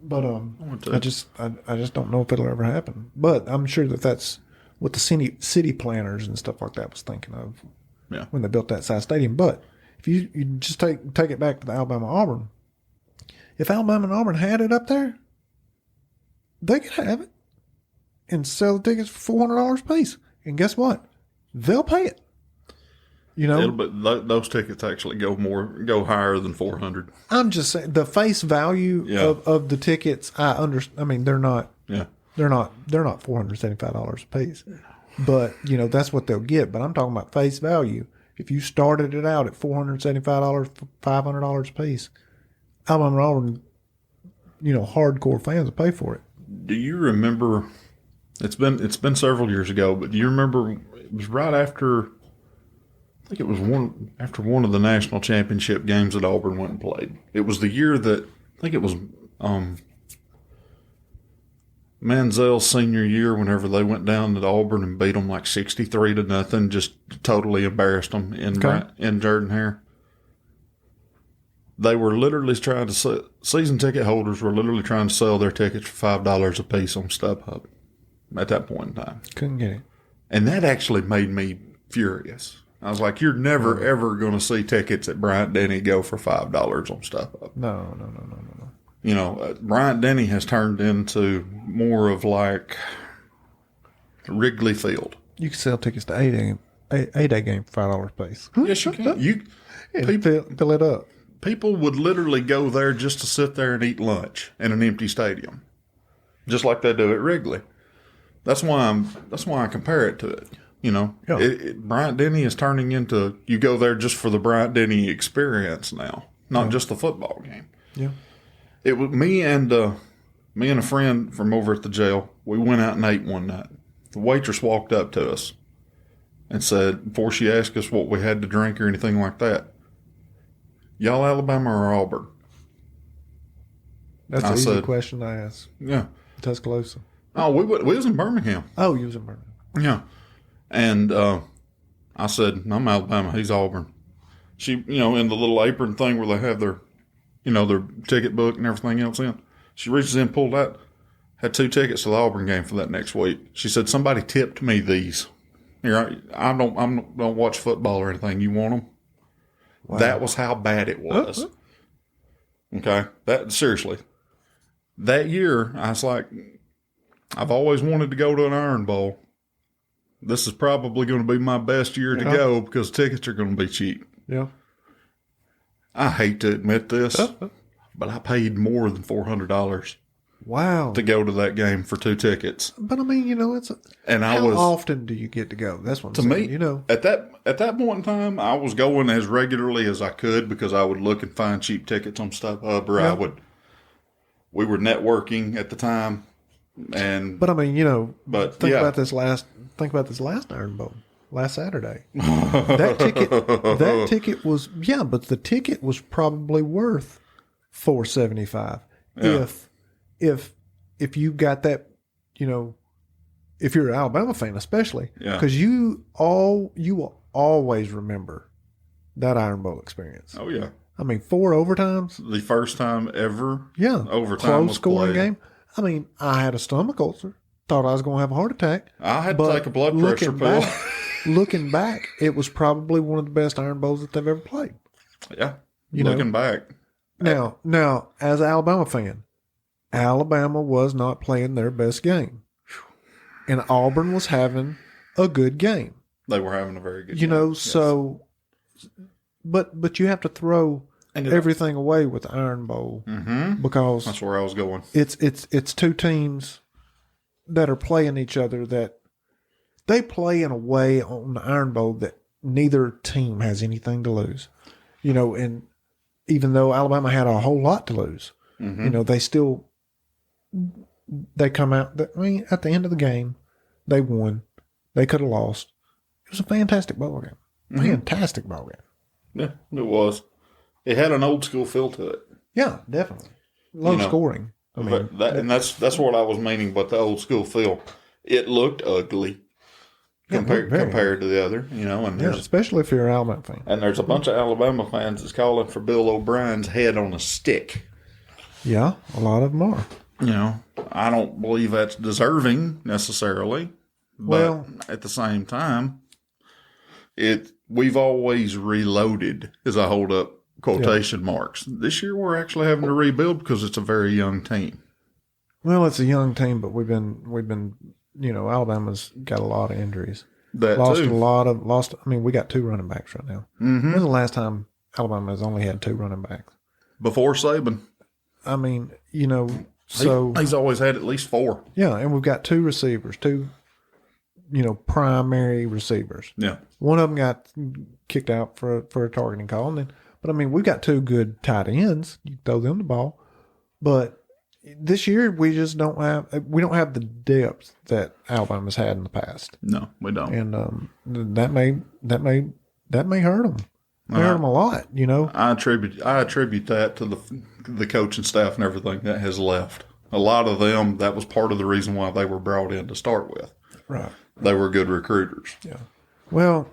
But I just don't know if it'll ever happen. But I'm sure that's what the city planners and stuff like that was thinking of when they built that size stadium. But if you just take it back to the Alabama Auburn, if Alabama and Auburn had it up there, they could have it and sell the tickets for $400 a piece. And guess what? They'll pay it. But those tickets actually go higher than 400. I'm just saying the face value of the tickets. I mean, they're not. Yeah. They're not $475 a piece, but that's what they'll get. But I'm talking about face value. If you started it out at $475, $500 a piece, Alabama and Auburn, hardcore fans will pay for it. Do you remember? It's been several years ago, but do you remember? It was right after. I think it was after one of the national championship games that Auburn went and played. It was the year that I think it was Manziel's senior year. Whenever they went down to Auburn and beat them like 63-0, just totally embarrassed them in Jordan Hare. They were literally trying to sell, season ticket holders were literally trying to sell their tickets for $5 a piece on StubHub at that point in time. Couldn't get it, and that actually made me furious. I was like, you're never, ever going to see tickets at Bryant Denny go for $5 on StubHub. No. Bryant Denny has turned into more of like Wrigley Field. You can sell tickets to A-Day game for $5 a piece. Yes, you can. Fill it up. People would literally go there just to sit there and eat lunch in an empty stadium, just like they do at Wrigley. That's why I compare it to it. Bryant Denny is turning into, you go there just for the Bryant Denny experience now, not just the football game. Yeah. It was me and Me and a friend from over at the jail, we went out and ate one night. The waitress walked up to us and said, before she asked us what we had to drink or anything like that, y'all Alabama or Auburn? That's an easy question to ask. Yeah. Tuscaloosa. Oh, we was in Birmingham. Oh, you was in Birmingham. Yeah. And I said, I'm Alabama. He's Auburn. She, in the little apron thing where they have their, their ticket book and everything else in. She reaches in, pulled out, had 2 tickets to the Auburn game for that next week. She said, somebody tipped me these. Here, I don't watch football or anything. You want them? Wow. That was how bad it was. Okay? Seriously. That year, I was like, I've always wanted to go to an Iron Bowl. This is probably going to be my best year to go because tickets are going to be cheap. Yeah. I hate to admit this, but I paid more than $400. Wow. To go to that game for 2 tickets. But I mean, it's how often do you get to go? That's what I'm saying. Me, at that point in time, I was going as regularly as I could because I would look and find cheap tickets on StubHub, or we were networking at the time. But I mean, think about this last Iron Bowl last Saturday. that ticket was but the ticket was probably worth $475 if you got that, if you're an Alabama fan especially, because you will always remember that Iron Bowl experience. Oh yeah. I mean, 4 overtimes. The first time ever. Yeah. Overtime close scoring game. I mean, I had a stomach ulcer. Thought I was going to have a heart attack. I had to take a blood pressure pill. Looking back, it was probably one of the best Iron Bowls that they've ever played. Yeah. Looking back. Now, as an Alabama fan, Alabama was not playing their best game. And Auburn was having a good game. They were having a very good game. So, but you have to throw everything away with the Iron Bowl because that's where I was going. It's 2 teams that are playing each other that they play in a way on the Iron Bowl that neither team has anything to lose. And even though Alabama had a whole lot to lose, they come out. I mean, at the end of the game, they won. They could have lost. It was a fantastic ball game. Fantastic ball game. Yeah, it was. It had an old school feel to it. Yeah, definitely. Low scoring. I mean, that's what I was meaning. But the old school feel, it looked ugly compared to the other. And especially if you're an Alabama fan. And there's a bunch of Alabama fans that's calling for Bill O'Brien's head on a stick. Yeah, a lot of them are. I don't believe that's deserving necessarily, but at the same time, we've always reloaded as I hold up quotation marks. This year we're actually having to rebuild because it's a very young team. Well, it's a young team, but we've been Alabama's got a lot of injuries. We got 2 running backs right now. Mm-hmm. When's the last time Alabama has only had 2 running backs? Before Saban. I mean, so he's always had at least 4. Yeah, and we've got 2 receivers, 2 primary receivers. Yeah. One of them got kicked out for a targeting call, but I mean, we've got 2 good tight ends. You throw them the ball, but this year we just don't have the depth that Alabama's had in the past. No, we don't, and that may hurt them. It hurt them a lot. I attribute that to the coaching staff and everything that has left. A lot of them, that was part of the reason why they were brought in to start with. Right. They were good recruiters. Yeah. Well,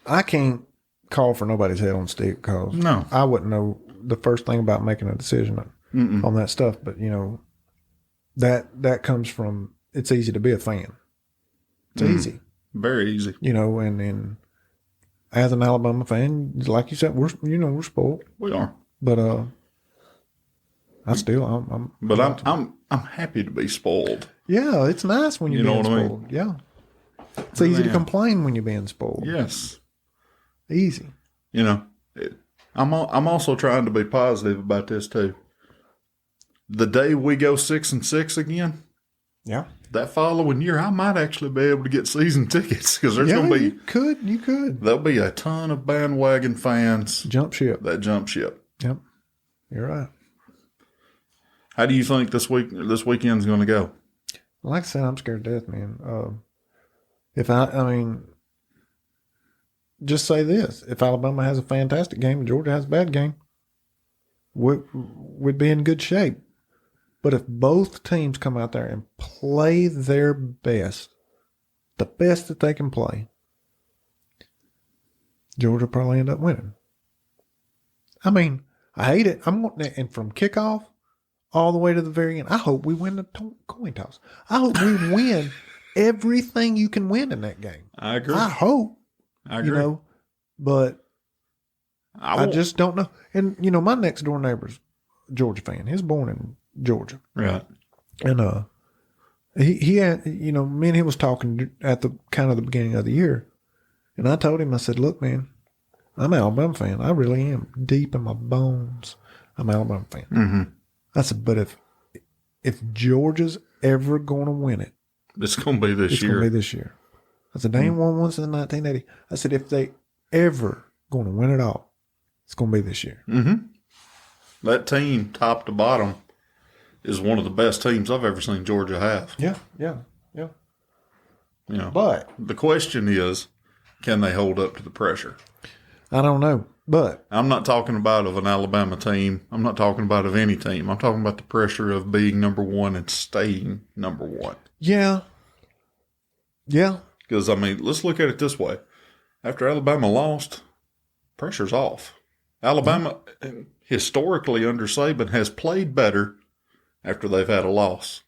I can't call for nobody's head on stick because I wouldn't know the first thing about making a decision on that stuff. But, that comes from, it's easy to be a fan. It's easy. Very easy. And as an Alabama fan, like you said, we're spoiled. We are. But I'm happy to be spoiled. Yeah, it's nice when you're being spoiled. I mean? Yeah. It's easy to complain when you're being spoiled. Yes. Easy. I'm also trying to be positive about this too. The day we go 6-6 again, that following year, I might actually be able to get season tickets because there's going to be. You could. There'll be a ton of bandwagon fans. Jump ship. That jump ship. Yep. You're right. How do you think this weekend's going to go? Like I said, I'm scared to death, man. Just say this: if Alabama has a fantastic game and Georgia has a bad game, we'd be in good shape. But if both teams come out there and play their best, the best that they can play, Georgia probably end up winning. I mean, I hate it. I'm wanting it, and from kickoff all the way to the very end, I hope we win the coin toss. I hope we win everything you can win in that game. I agree. I hope. I agree. But I just don't know. And, my next door neighbor's a Georgia fan. He was born in Georgia. Right. And he had, me and him was talking at the kind of the beginning of the year. And I told him, I said, look, man, I'm an Alabama fan. I really am. Deep in my bones, I'm an Alabama fan. Mm-hmm. I said, but if Georgia's ever going to win it, it's going to be this year. It's going to be this year. I said, they ain't won one since 1980. I said, if they ever going to win it all, it's going to be this year. Mm-hmm. That team, top to bottom, is one of the best teams I've ever seen Georgia have. Yeah. But the question is, can they hold up to the pressure? I don't know, but I'm not talking about of an Alabama team. I'm not talking about of any team. I'm talking about the pressure of being number one and staying number one. Yeah. Because, let's look at it this way. After Alabama lost, pressure's off. Alabama, historically under Saban, has played better after they've had a loss.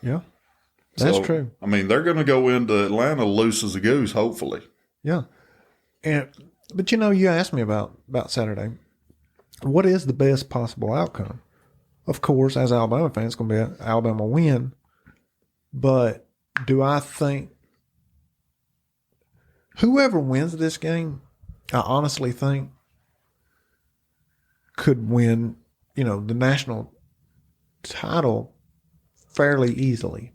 Yeah, that's true. They're going to go into Atlanta loose as a goose, hopefully. Yeah. But you asked me about Saturday. What is the best possible outcome? Of course, as Alabama fans, it's going to be an Alabama win. But do I think whoever wins this game, I honestly think could win, the national title fairly easily.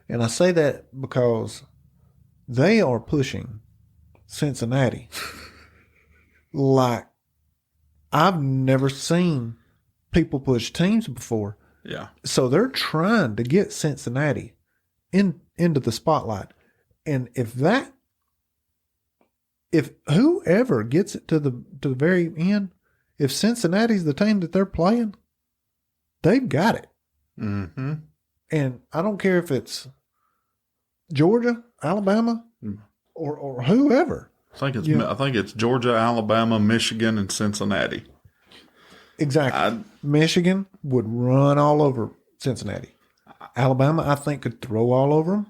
And I say that because they are pushing Cincinnati like I've never seen people push teams before. Yeah. So they're trying to get Cincinnati into the spotlight. And if whoever gets it to the very end, if Cincinnati's the team that they're playing, they've got it. Mm-hmm. And I don't care if it's Georgia, Alabama, or whoever. I think it's Georgia, Alabama, Michigan, and Cincinnati. Exactly. Michigan would run all over Cincinnati. Alabama, I think, could throw all over them.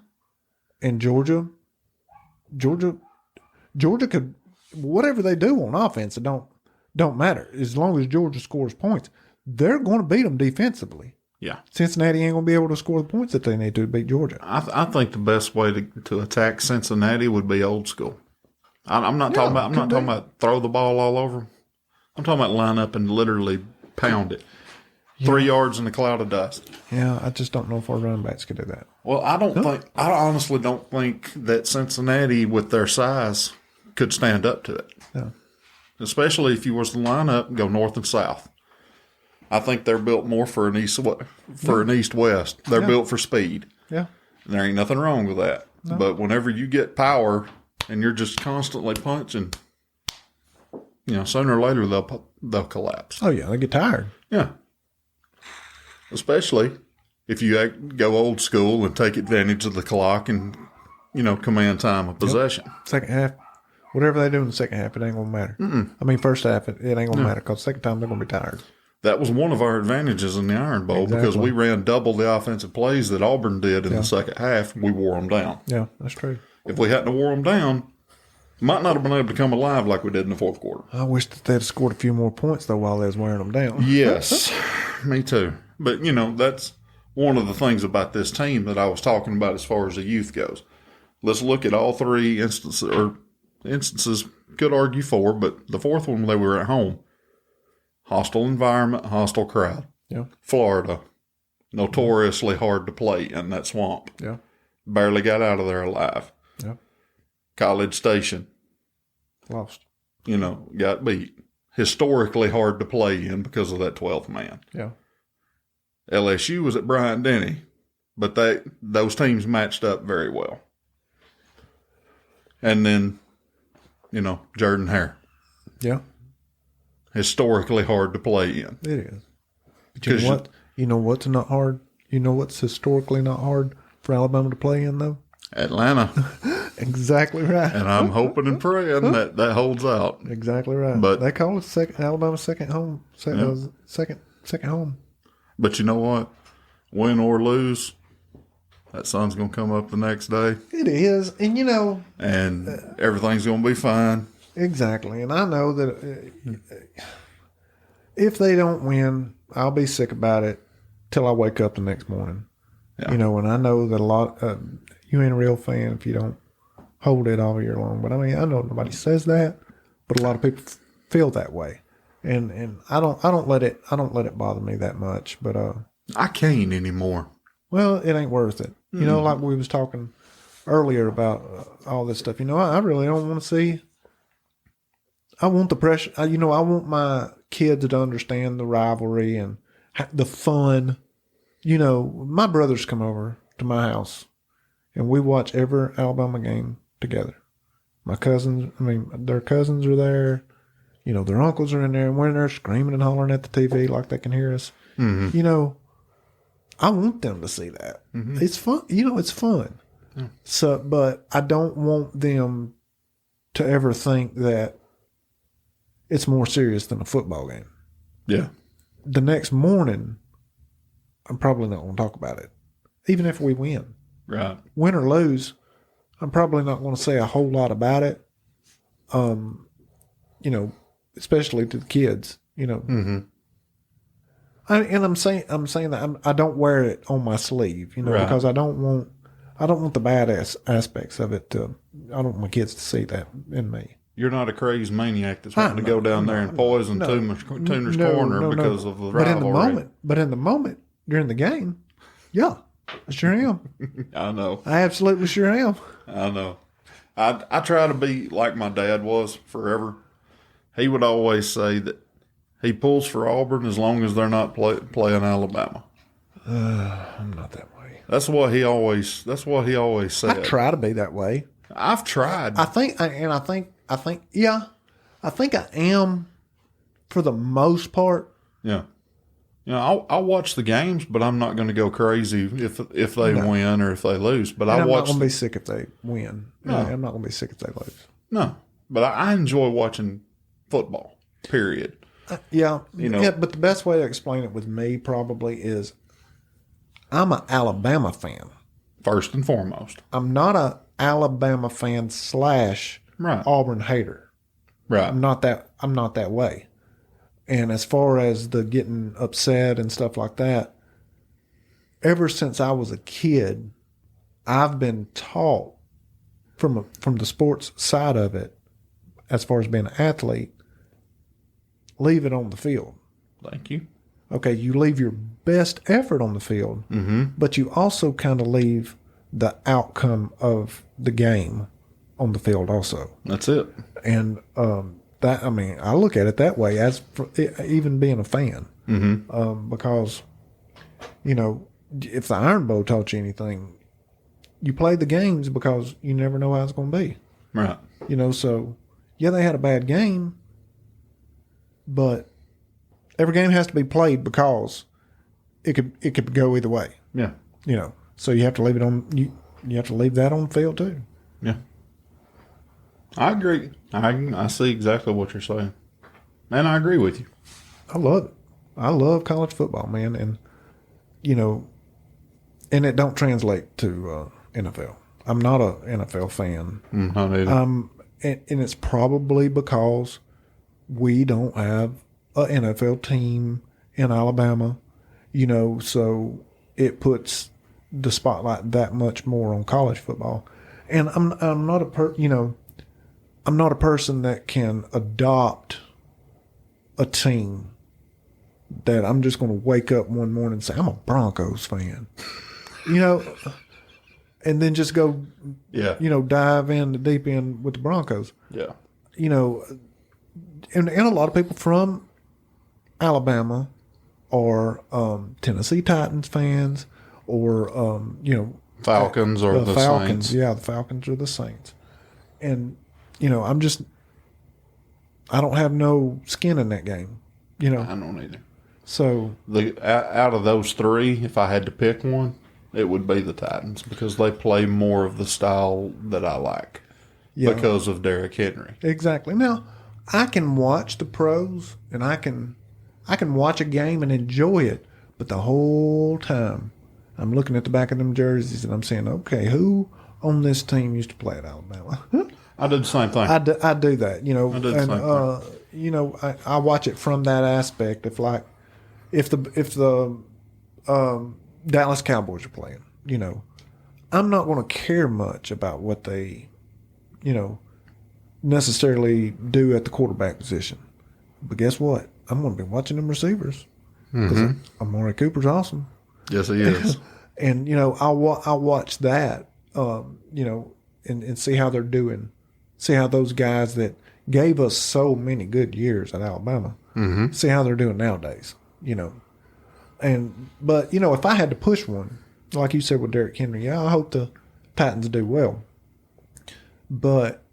And Georgia could, whatever they do on offense, it don't matter. As long as Georgia scores points, they're going to beat them defensively. Yeah. Cincinnati ain't going to be able to score the points that they need to beat Georgia. I think the best way to attack Cincinnati would be old school. I'm not talking about throw the ball all over them. I'm talking about line up and literally pound it. Yeah. 3 yards in a cloud of dust. Yeah, I just don't know if our running backs could do that. Well, I honestly don't think that Cincinnati, with their size, could stand up to it. Yeah. Especially if you was to line up and go north and south. I think they're built more for an east-west. They're built for speed. Yeah. And there ain't nothing wrong with that. No. But whenever you get power and you're just constantly punching, sooner or later they'll collapse. Oh, yeah, they get tired. Yeah. Especially if you go old school and take advantage of the clock and, command time of possession. Yep. Second half, whatever they do in the second half, it ain't going to matter. First half, it ain't going to matter because second time they're going to be tired. That was one of our advantages in the Iron Bowl because we ran double the offensive plays that Auburn did in the second half. We wore them down. Yeah, that's true. If we hadn't wore them down, might not have been able to come alive like we did in the fourth quarter. I wish that they'd scored a few more points, though, while they was wearing them down. Yes, me too. But, that's one of the things about this team that I was talking about as far as the youth goes. Let's look at all three instances, could argue four, but the fourth one, they were at home. Hostile environment, hostile crowd. Yeah. Florida, notoriously hard to play in that swamp. Yeah. Barely got out of there alive. Yeah. College Station. Lost. Got beat. Historically hard to play in because of that 12th man. Yeah. LSU was at Bryant-Denny, but those teams matched up very well. And then, Jordan-Hare. Yeah. Historically hard to play in. It is. But you know what? You know what's not hard? You know what's historically not hard for Alabama to play in, though? Atlanta. Exactly right. And I'm hoping and praying that holds out. Exactly right. But they call it Alabama's second home. Second home. But you know what? Win or lose, that sun's going to come up the next day. It is. And, and everything's going to be fine. Exactly. And I know that if they don't win, I'll be sick about it till I wake up the next morning. Yeah. And I know that you ain't a real fan if you don't hold it all year long. But I mean, I know nobody says that, but a lot of people feel that way. And I don't let it bother me that much, but I can't anymore. Well, it ain't worth it. Like we was talking earlier about all this stuff. I really don't want to see. I want the pressure. I want my kids to understand the rivalry and the fun. My brothers come over to my house, and we watch every Alabama game together. My cousins, their cousins are there. Their uncles are in there, and we're in there screaming and hollering at the TV like they can hear us. Mm-hmm. I want them to see that. Mm-hmm. It's fun. It's fun. Mm. So, but I don't want them to ever think that it's more serious than a football game. Yeah. The next morning, I'm probably not going to talk about it, even if we win. Right. Win or lose, I'm probably not going to say a whole lot about it. Especially to the kids. Mm-hmm. I'm saying that I don't wear it on my sleeve, right. Because I don't want the bad aspects of it to. I don't want my kids to see that in me. You're not a crazy maniac that's wanting to go down there and poison Tuner's Corner because of the rivalry. But in the moment, during the game, yeah, I sure am. I know. I absolutely sure am. I know. I try to be like my dad was forever. He would always say that he pulls for Auburn as long as they're not playing Alabama. I'm not that way. That's what he always said. I try to be that way. I've tried. I think I am for the most part. Yeah. I'll watch the games, but I'm not going to go crazy if they win or if they lose. But I'm not going to be sick if they win. No. I'm not going to be sick if they lose. No, but I enjoy watching football. Period. Yeah, but the best way to explain it with me probably is I'm an Alabama fan. First and foremost. I'm not a Alabama fan / right. Auburn hater. Right. I'm not that way. And as far as the getting upset and stuff like that, ever since I was a kid, I've been taught from the sports side of it, as far as being an athlete, leave it on the field. Thank you. Okay, you leave your best effort on the field, but you also kind of leave the outcome of the game on the field also. That's it. And I look at it that way as for, even being a fan, because if the Iron Bowl taught you anything, you play the games because you never know how it's going to be. Right. So yeah, they had a bad game, but every game has to be played because it could go either way. Yeah. So you have to leave it on you have to leave that on the field too. Yeah. I agree. I see exactly what you're saying. Man, I agree with you. I love it. I love college football, man, and and it don't translate to NFL. I'm not a NFL fan. Not either. And it's probably because we don't have an NFL team in Alabama, so it puts the spotlight that much more on college football. And I'm not I'm not a person that can adopt a team that I'm just going to wake up one morning and say, I'm a Broncos fan, and then just go, dive in the deep end with the Broncos. Yeah. And a lot of people from Alabama are Tennessee Titans fans, or Falcons or the Falcons. Saints. Yeah, the Falcons or the Saints. And I don't have no skin in that game. I don't either. So Out of those three, if I had to pick one, it would be the Titans because they play more of the style that I like because of Derrick Henry. Exactly. Now, I can watch the pros and I can watch a game and enjoy it, but the whole time I'm looking at the back of them jerseys and I'm saying, okay, who on this team used to play at Alabama? I did the same thing. I do that, I did the same thing. I watch it from that aspect. If the Dallas Cowboys are playing, I'm not going to care much about what they, necessarily do at the quarterback position. But guess what? I'm going to be watching them receivers because Amari Cooper's awesome. Yes, he is. And I'll watch that, and see how they're doing. See how those guys that gave us so many good years at Alabama, see how they're doing nowadays. But if I had to push one, like you said with Derrick Henry, I hope the Titans do well. But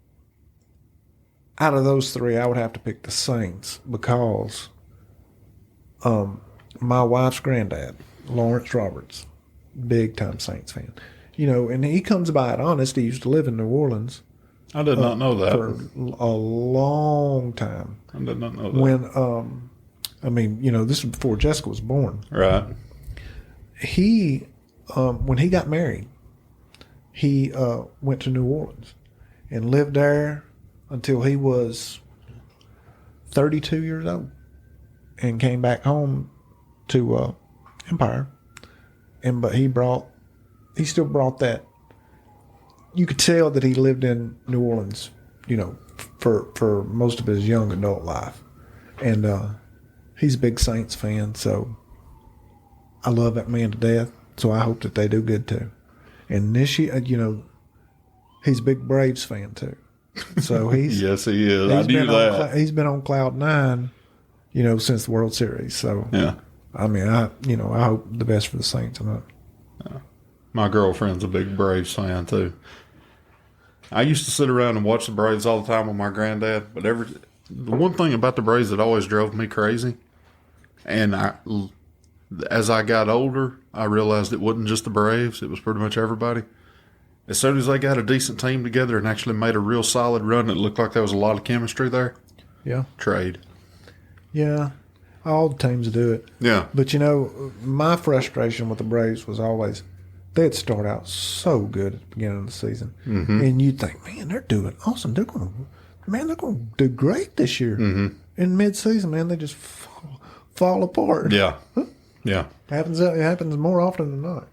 out of those three, I would have to pick the Saints because my wife's granddad, Lawrence Roberts, big time Saints fan. And he comes by it honest. He used to live in New Orleans. I did not know that. For a long time. I did not know that. When, this was before Jessica was born. Right. He, when he got married, he went to New Orleans and lived there until he was 32 years old and came back home to Empire. But he still brought that. You could tell that he lived in New Orleans, for most of his young adult life. And he's a big Saints fan, so I love that man to death. So I hope that they do good too. And this year, he's a big Braves fan too. So he's yes, he is. I knew that. He's been on cloud nine, since the World Series. So yeah, I hope the best for the Saints. My girlfriend's a big Braves fan too. I used to sit around and watch the Braves all the time with my granddad, but the one thing about the Braves that always drove me crazy, and as I got older, I realized it wasn't just the Braves, it was pretty much everybody. As soon as they got a decent team together and actually made a real solid run, it looked like there was a lot of chemistry there. Yeah. Trade. Yeah. All the teams do it. Yeah. But, my frustration with the Braves was always they'd start out so good at the beginning of the season. Mm-hmm. And you'd think, man, they're doing awesome. They're going to do great this year. Mm-hmm. In mid-season, man, they just fall apart. Yeah. Yeah. It happens more often than not.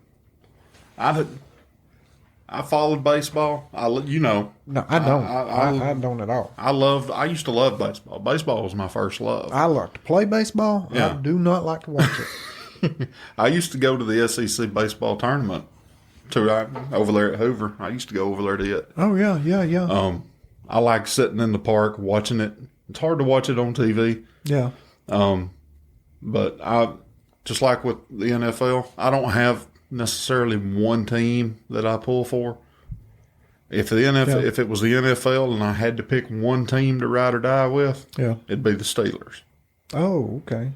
I followed baseball. No, I don't. I don't at all. I used to love baseball. Baseball was my first love. I like to play baseball. Yeah. I do not like to watch it. I used to go to the SEC baseball tournament over there at Hoover. I used to go over there to it. Oh, yeah. I like sitting in the park watching it. It's hard to watch it on TV. Yeah. But I just like with the NFL, I don't have necessarily one team that I pull for. If it was the NFL and I had to pick one team to ride or die with, it'd be the Steelers. Oh, okay.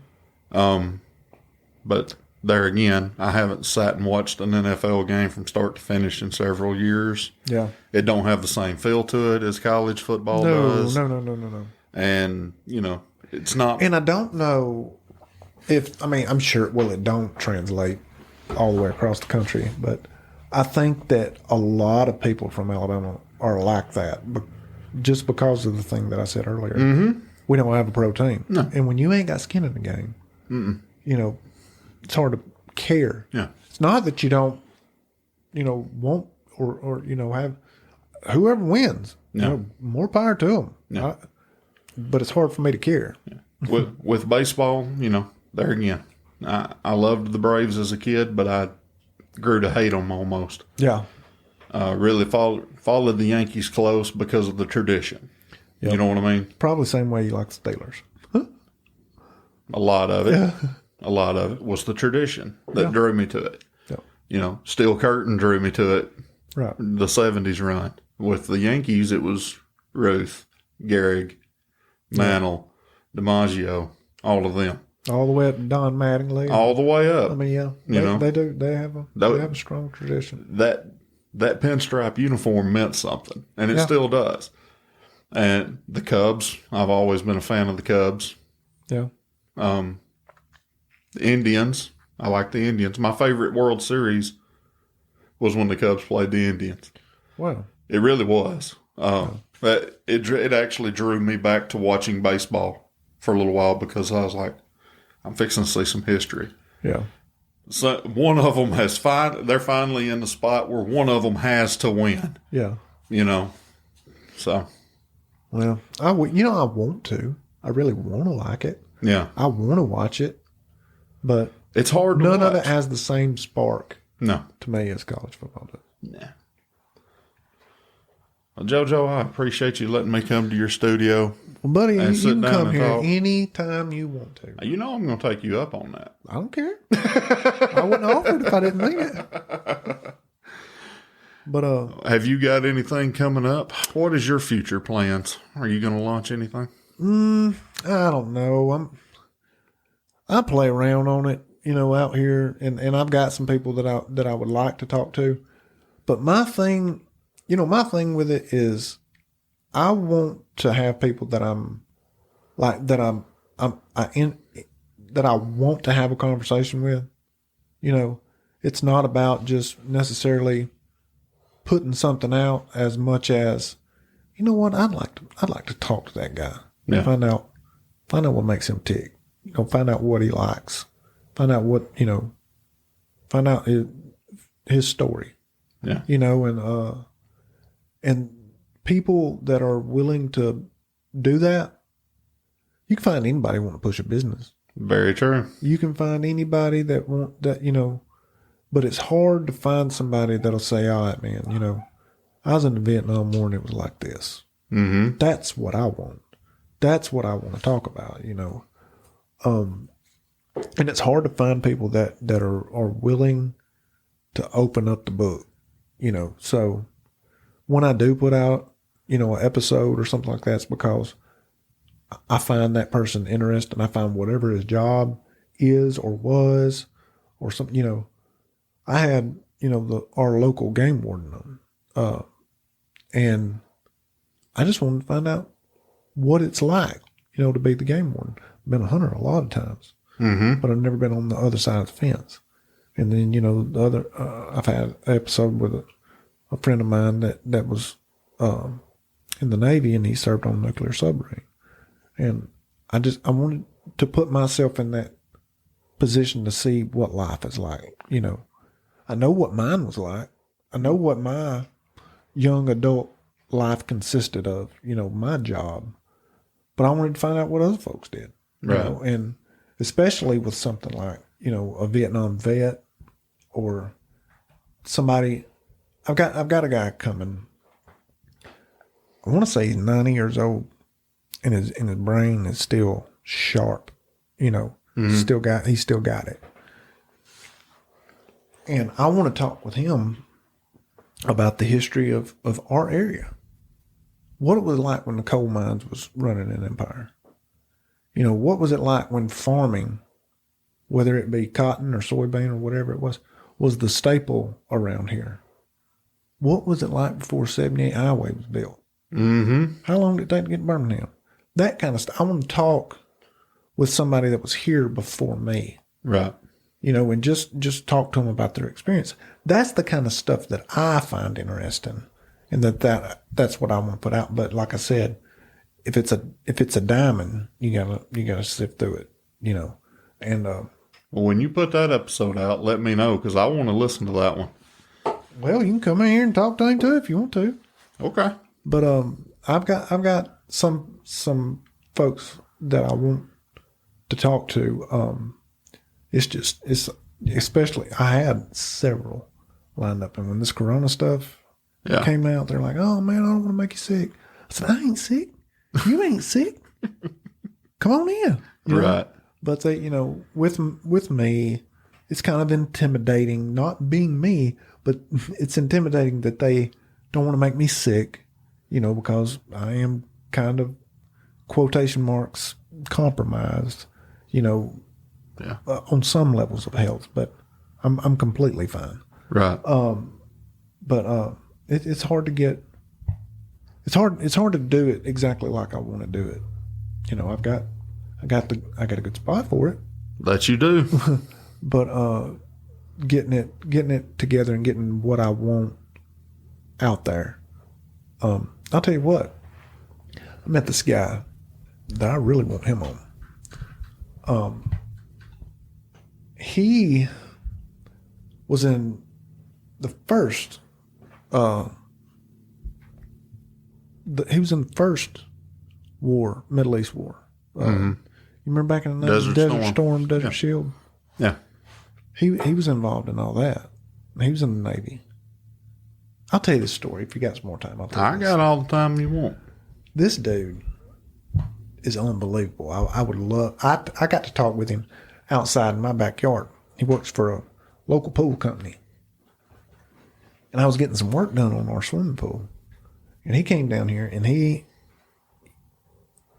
But there again, I haven't sat and watched an NFL game from start to finish in several years. Yeah. It don't have the same feel to it as college football does. No. And, it's not. And I don't know I'm sure, it don't translate all the way across the country, but I think that a lot of people from Alabama are like that, but just because of the thing that I said earlier. Mm-hmm. We don't have a pro team. No. And when you ain't got skin in the game, it's hard to care. Yeah. It's not that you don't, want or have whoever wins, more power to them. Yeah. But it's hard for me to care. Yeah. With baseball, there again, I loved the Braves as a kid, but I grew to hate them almost. Yeah. Really followed the Yankees close because of the tradition. Yep. You know what I mean? Probably the same way you like the Steelers. A lot of it. Yeah. a lot of it was the tradition that drew me to it. Yeah. Steel Curtain drew me to it. Right. The 70s run. With the Yankees, it was Ruth, Gehrig, Mantle, DiMaggio, all of them. All the way up to Don Mattingly. All the way up. I mean, yeah. They do. They have a strong tradition. That pinstripe uniform meant something, and it still does. And the Cubs, I've always been a fan of the Cubs. Yeah. The Indians, I like the Indians. My favorite World Series was when the Cubs played the Indians. Wow. It really was. It actually drew me back to watching baseball for a little while because I was like, I'm fixing to see some history. Yeah. So one of them they're finally in the spot where one of them has to win. Yeah. So. Well, I want to. I really want to like it. Yeah. I want to watch it, but it's hard to none watch. of it has the same spark. No. To me as college football does. Nah. Well, JoJo, I appreciate you letting me come to your studio. Well, buddy, you can come here talk. Anytime you want to. I'm going to take you up on that. I don't care. I wouldn't offer it if I didn't mean it. But have you got anything coming up? What is your future plans? Are you going to launch anything? I don't know. I play around on it, out here, and I've got some people that I would like to talk to. But my thing with it is I want to have people that that I want to have a conversation with. It's not about just necessarily putting something out as much as, what, I'd like to talk to that guy. Yeah. Find out what makes him tick. Find out what he likes. Find out what, find out his story. Yeah. And people that are willing to do that, you can find anybody want to push a business. Very true. You can find anybody that want that, but it's hard to find somebody that'll say, all right, man, I was in the Vietnam War and it was like this. Mm-hmm. That's what I want. That's what I want to talk about, and it's hard to find people that are willing to open up the book, so when I do put out, an episode or something like that, it's because I find that person interesting. I find whatever his job is or was or something, I had, our local game warden on, and I just wanted to find out what it's like, to be the game warden. I've been a hunter a lot of times, but I've never been on the other side of the fence. And then, I've had an episode with a friend of mine that was in the Navy, and he served on a nuclear submarine. And I wanted to put myself in that position to see what life is like. I know what mine was like. I know what my young adult life consisted of, my job. But I wanted to find out what other folks did. Right. And especially with something like, a Vietnam vet or somebody. I've got a guy coming. I want to say he's 90 years old, and his brain is still sharp. He's still got it. And I want to talk with him about the history of our area. What it was like when the coal mines was running in Empire. What was it like when farming, whether it be cotton or soybean or whatever it was the staple around here? What was it like before 78 Highway was built? Mm-hmm. How long did it take to get to Birmingham? That kind of stuff. I want to talk with somebody that was here before me. Right. And just talk to them about their experience. That's the kind of stuff that I find interesting, and that's what I want to put out. But like I said, if it's a diamond, you gotta sift through it, And well, when you put that episode out, let me know because I want to listen to that one. Well, you can come in here and talk to him too if you want to. Okay. But I've got some folks that I want to talk to. It's especially I had several lined up, and when this Corona stuff came out, they're like, "Oh man, I don't want to make you sick." I said, "I ain't sick. You ain't sick. Come on in." Right. But they, with me, it's kind of intimidating, not being me, but it's intimidating that they don't want to make me sick, because I am kind of, quotation marks, compromised, on some levels of health, but I'm completely fine. Right. But it's hard to get. It's hard to do it exactly like I want to do it. I got a good spot for it. That you do. But getting it together and getting what I want out there. I'll tell you what. I met this guy that I really want him on. He was in the first. He was in the first war, Middle East war. You remember back in the Desert Storm, Desert Shield? Yeah. He was involved in all that. He was in the Navy. I'll tell you this story if you got some more time. I got all the time you want. This dude is unbelievable. I would love. I got to talk with him outside in my backyard. He works for a local pool company, and I was getting some work done on our swimming pool. And he came down here, and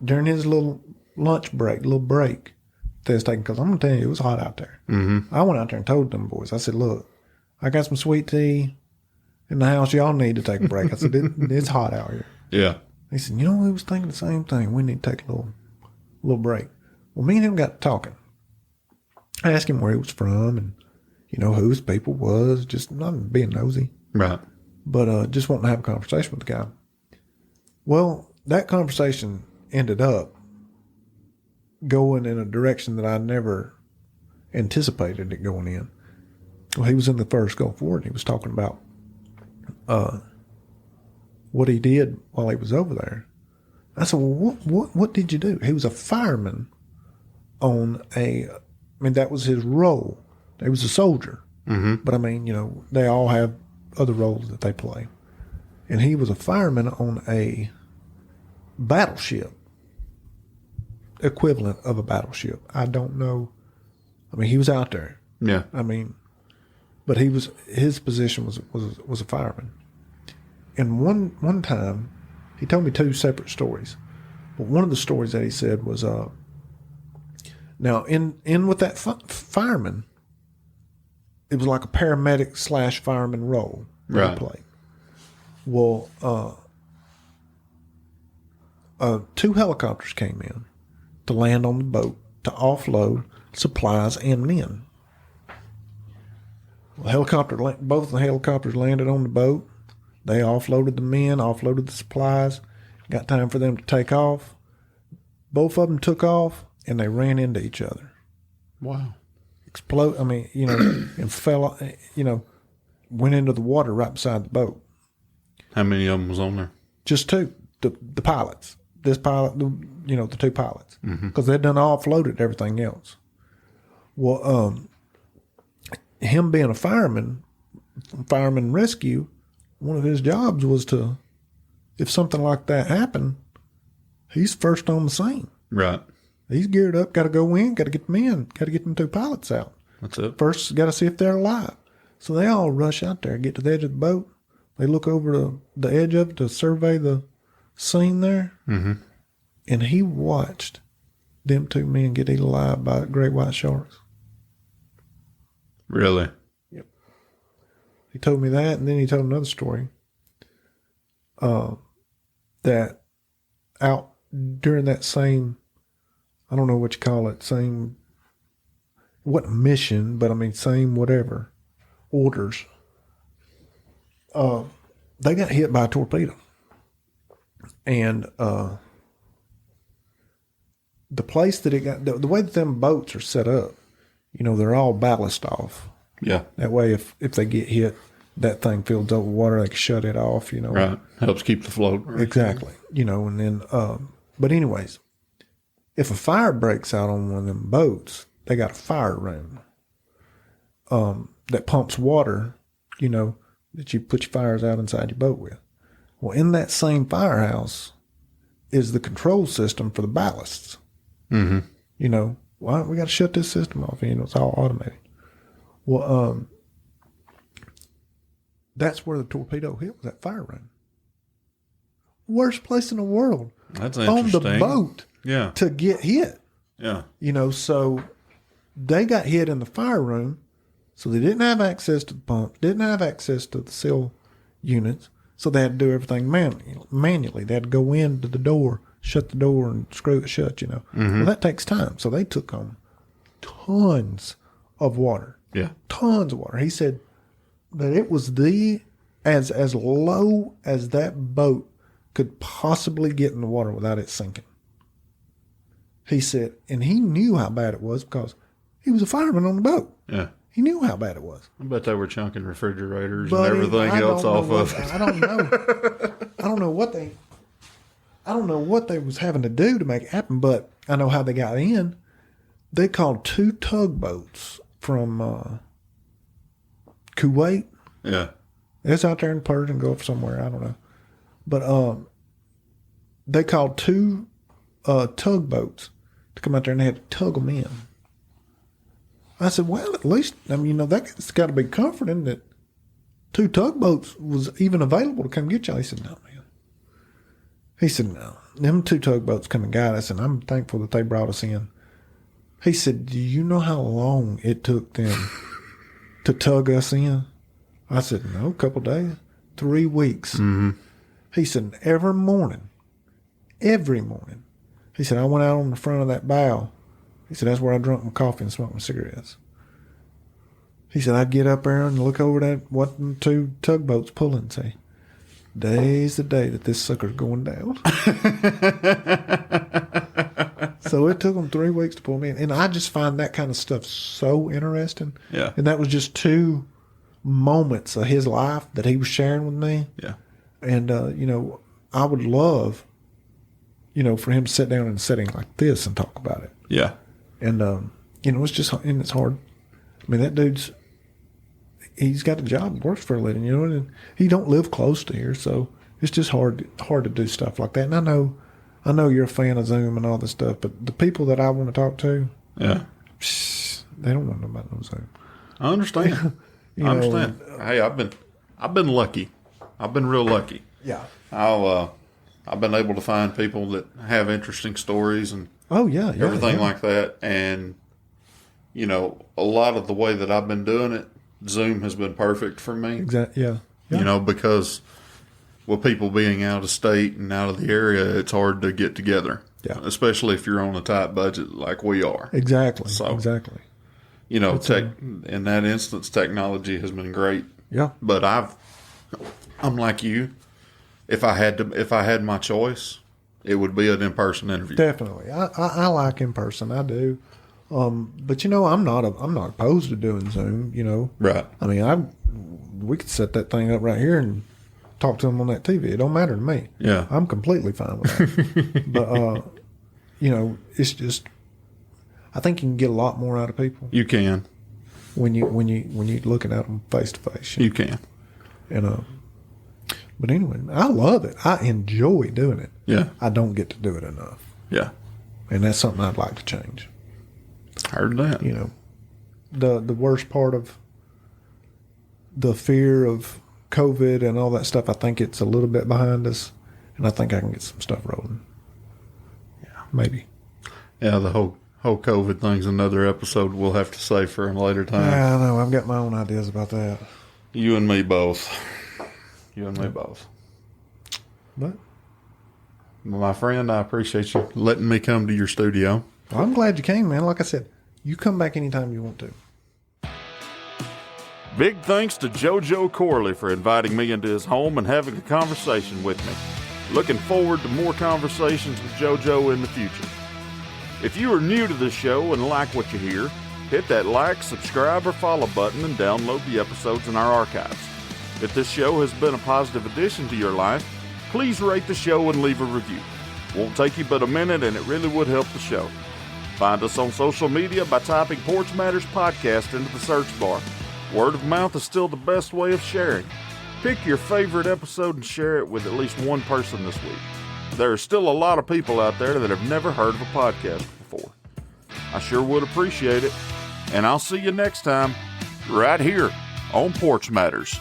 during his little lunch break, they was taking, because I'm going to tell you, it was hot out there. Mm-hmm. I went out there and told them boys, I said, look, I got some sweet tea in the house. Y'all need to take a break. I said, it's hot out here. Yeah. He said, we was thinking the same thing. We need to take a little break. Well, me and him got talking. I asked him where he was from and, who his people was, just not being nosy. Right. But just wanting to have a conversation with the guy. Well, that conversation ended up going in a direction that I never anticipated it going in. Well, he was in the first Gulf War, and he was talking about what he did while he was over there. I said, well, what did you do? He was a fireman that was his role. He was a soldier. Mm-hmm. But they all have other roles that they play. And he was a fireman on a battleship, equivalent of a battleship. I don't know. He was out there. Yeah. But his position was a fireman. And one time, he told me two separate stories. But one of the stories that he said was, now in with that fireman, it was like a paramedic / fireman role that he played. Well, 2 helicopters came in to land on the boat to offload supplies and men. Well, both the helicopters landed on the boat. They offloaded the men, offloaded the supplies. Got time for them to take off. Both of them took off, and they ran into each other. Wow. Explode. And fell. Went into the water right beside the boat. How many of them was on there? Just 2. The pilots. This pilot. The 2 pilots. Because they'd done offloaded everything else. Well, him being a fireman rescue, one of his jobs was to, if something like that happened, he's first on the scene. Right. He's geared up, got to go in, got to get them in, got to get them 2 pilots out. That's it. First, got to see if they're alive. So they all rush out there, get to the edge of the boat. They look over the edge of it to survey the scene there. Mm-hmm. And he watched them 2 men get eaten alive by great white sharks. Really? Yep. He told me that, and then he told another story. That out during that same, I don't know what you call it, what mission, but same whatever, orders. They got hit by a torpedo. And the place that it got, the way that them boats are set up, they're all ballast off. Yeah. That way, if they get hit, that thing fills up with water, they can shut it off, Right. Helps keep the float. Exactly. And then, but anyways, if a fire breaks out on one of them boats, they got a fire room that pumps water, that you put your fires out inside your boat with. Well, in that same firehouse is the control system for the ballasts. Mm-hmm. Well, we got to shut this system off. You know, it's all automated. Well, that's where the torpedo hit, was that fire room. Worst place in the world. That's on interesting. the boat. Yeah. To get hit. Yeah. You know, so they got hit in the fire room, so they didn't have access to the pumps, didn't have access to the seal units, so they had to do everything manually. They had to go into the door, shut the door, and screw it shut, you know. Mm-hmm. Well, that takes time. So they took on tons of water. Yeah. Tons of water. He said that it was as low as that boat could possibly get in the water without it sinking. He said, and he knew how bad it was because he was a fireman on the boat. Yeah. He knew how bad it was. I bet they were chunking refrigerators Buddy, and everything else off of it. I don't know. I don't know what they was having to do to make it happen, but I know how they got in. They called 2 tugboats from Kuwait. Yeah. It's out there in Persian Gulf somewhere. I don't know. But they called 2 tugboats to come out there, and they had to tug them in. I said, well, at least, I mean, you know, that's got to be comforting that 2 tugboats was even available to come get y'all. He said, no, man. He said, no. Them 2 tugboats come and got us, and I'm thankful that they brought us in. He said, do you know how long it took them to tug us in? I said, no, a couple days, 3 weeks. Mm-hmm. He said, every morning, he said, I went out on the front of that bow. He said, that's where I drank my coffee and smoked my cigarettes. He said, I'd get up there and look over that, what the 2 tugboats pulling and say, day's the day that this sucker's going down. So it took them 3 weeks to pull me in. And I just find that kind of stuff so interesting. Yeah. And that was just 2 moments of his life that he was sharing with me. Yeah. And, you know, I would love, you know, for him to sit down in a setting like this and talk about it. Yeah. And, you know, it's hard. I mean, that he's got a job, works for a living, you know, and he don't live close to here, so it's just hard to do stuff like that. And I know you're a fan of Zoom and all this stuff, but the people that I want to talk to, yeah, they don't want to know about no Zoom. I understand. I understand. Hey, I've been lucky. I've been real lucky. Yeah. I've been able to find people that have interesting stories and everything like that. And, you know, a lot of the way that I've been doing it, Zoom has been perfect for me. Exactly. Yeah. You know, because with people being out of state and out of the area, it's hard to get together. Yeah. Especially if you're on a tight budget like we are. Exactly. So, exactly. You know, in that instance, technology has been great. Yeah. But I'm like you. If I had my choice, it would be an in-person interview. Definitely. I like in person. I do. But you know, I'm not opposed to doing Zoom, you know. Right. I mean, we could set that thing up right here and talk to them on that TV. It don't matter to me. Yeah. I'm completely fine with that. But you know, it's just, I think you can get a lot more out of people. You can. When you're looking at them face to face. You can. And but anyway, I love it. I enjoy doing it. Yeah. I don't get to do it enough. Yeah. And that's something I'd like to change. Heard that. You know, the worst part of the fear of COVID and all that stuff, I think it's a little bit behind us, and I think I can get some stuff rolling. Yeah, maybe. Yeah, the whole COVID thing's another episode we'll have to save for a later time. Yeah, I know. I've got my own ideas about that. You and me both. You and me both. But my friend, I appreciate you letting me come to your studio. Well, I'm glad you came, man. Like I said, you come back anytime you want to. Big thanks to JoJo Corley for inviting me into his home and having a conversation with me. Looking forward to more conversations with JoJo in the future. If you are new to this show and like what you hear, hit that like, subscribe, or follow button and download the episodes in our archives. If this show has been a positive addition to your life, please rate the show and leave a review. Won't take you but a minute, and it really would help the show. Find us on social media by typing Porch Matters Podcast into the search bar. Word of mouth is still the best way of sharing. Pick your favorite episode and share it with at least one person this week. There are still a lot of people out there that have never heard of a podcast before. I sure would appreciate it. And I'll see you next time, right here on Porch Matters.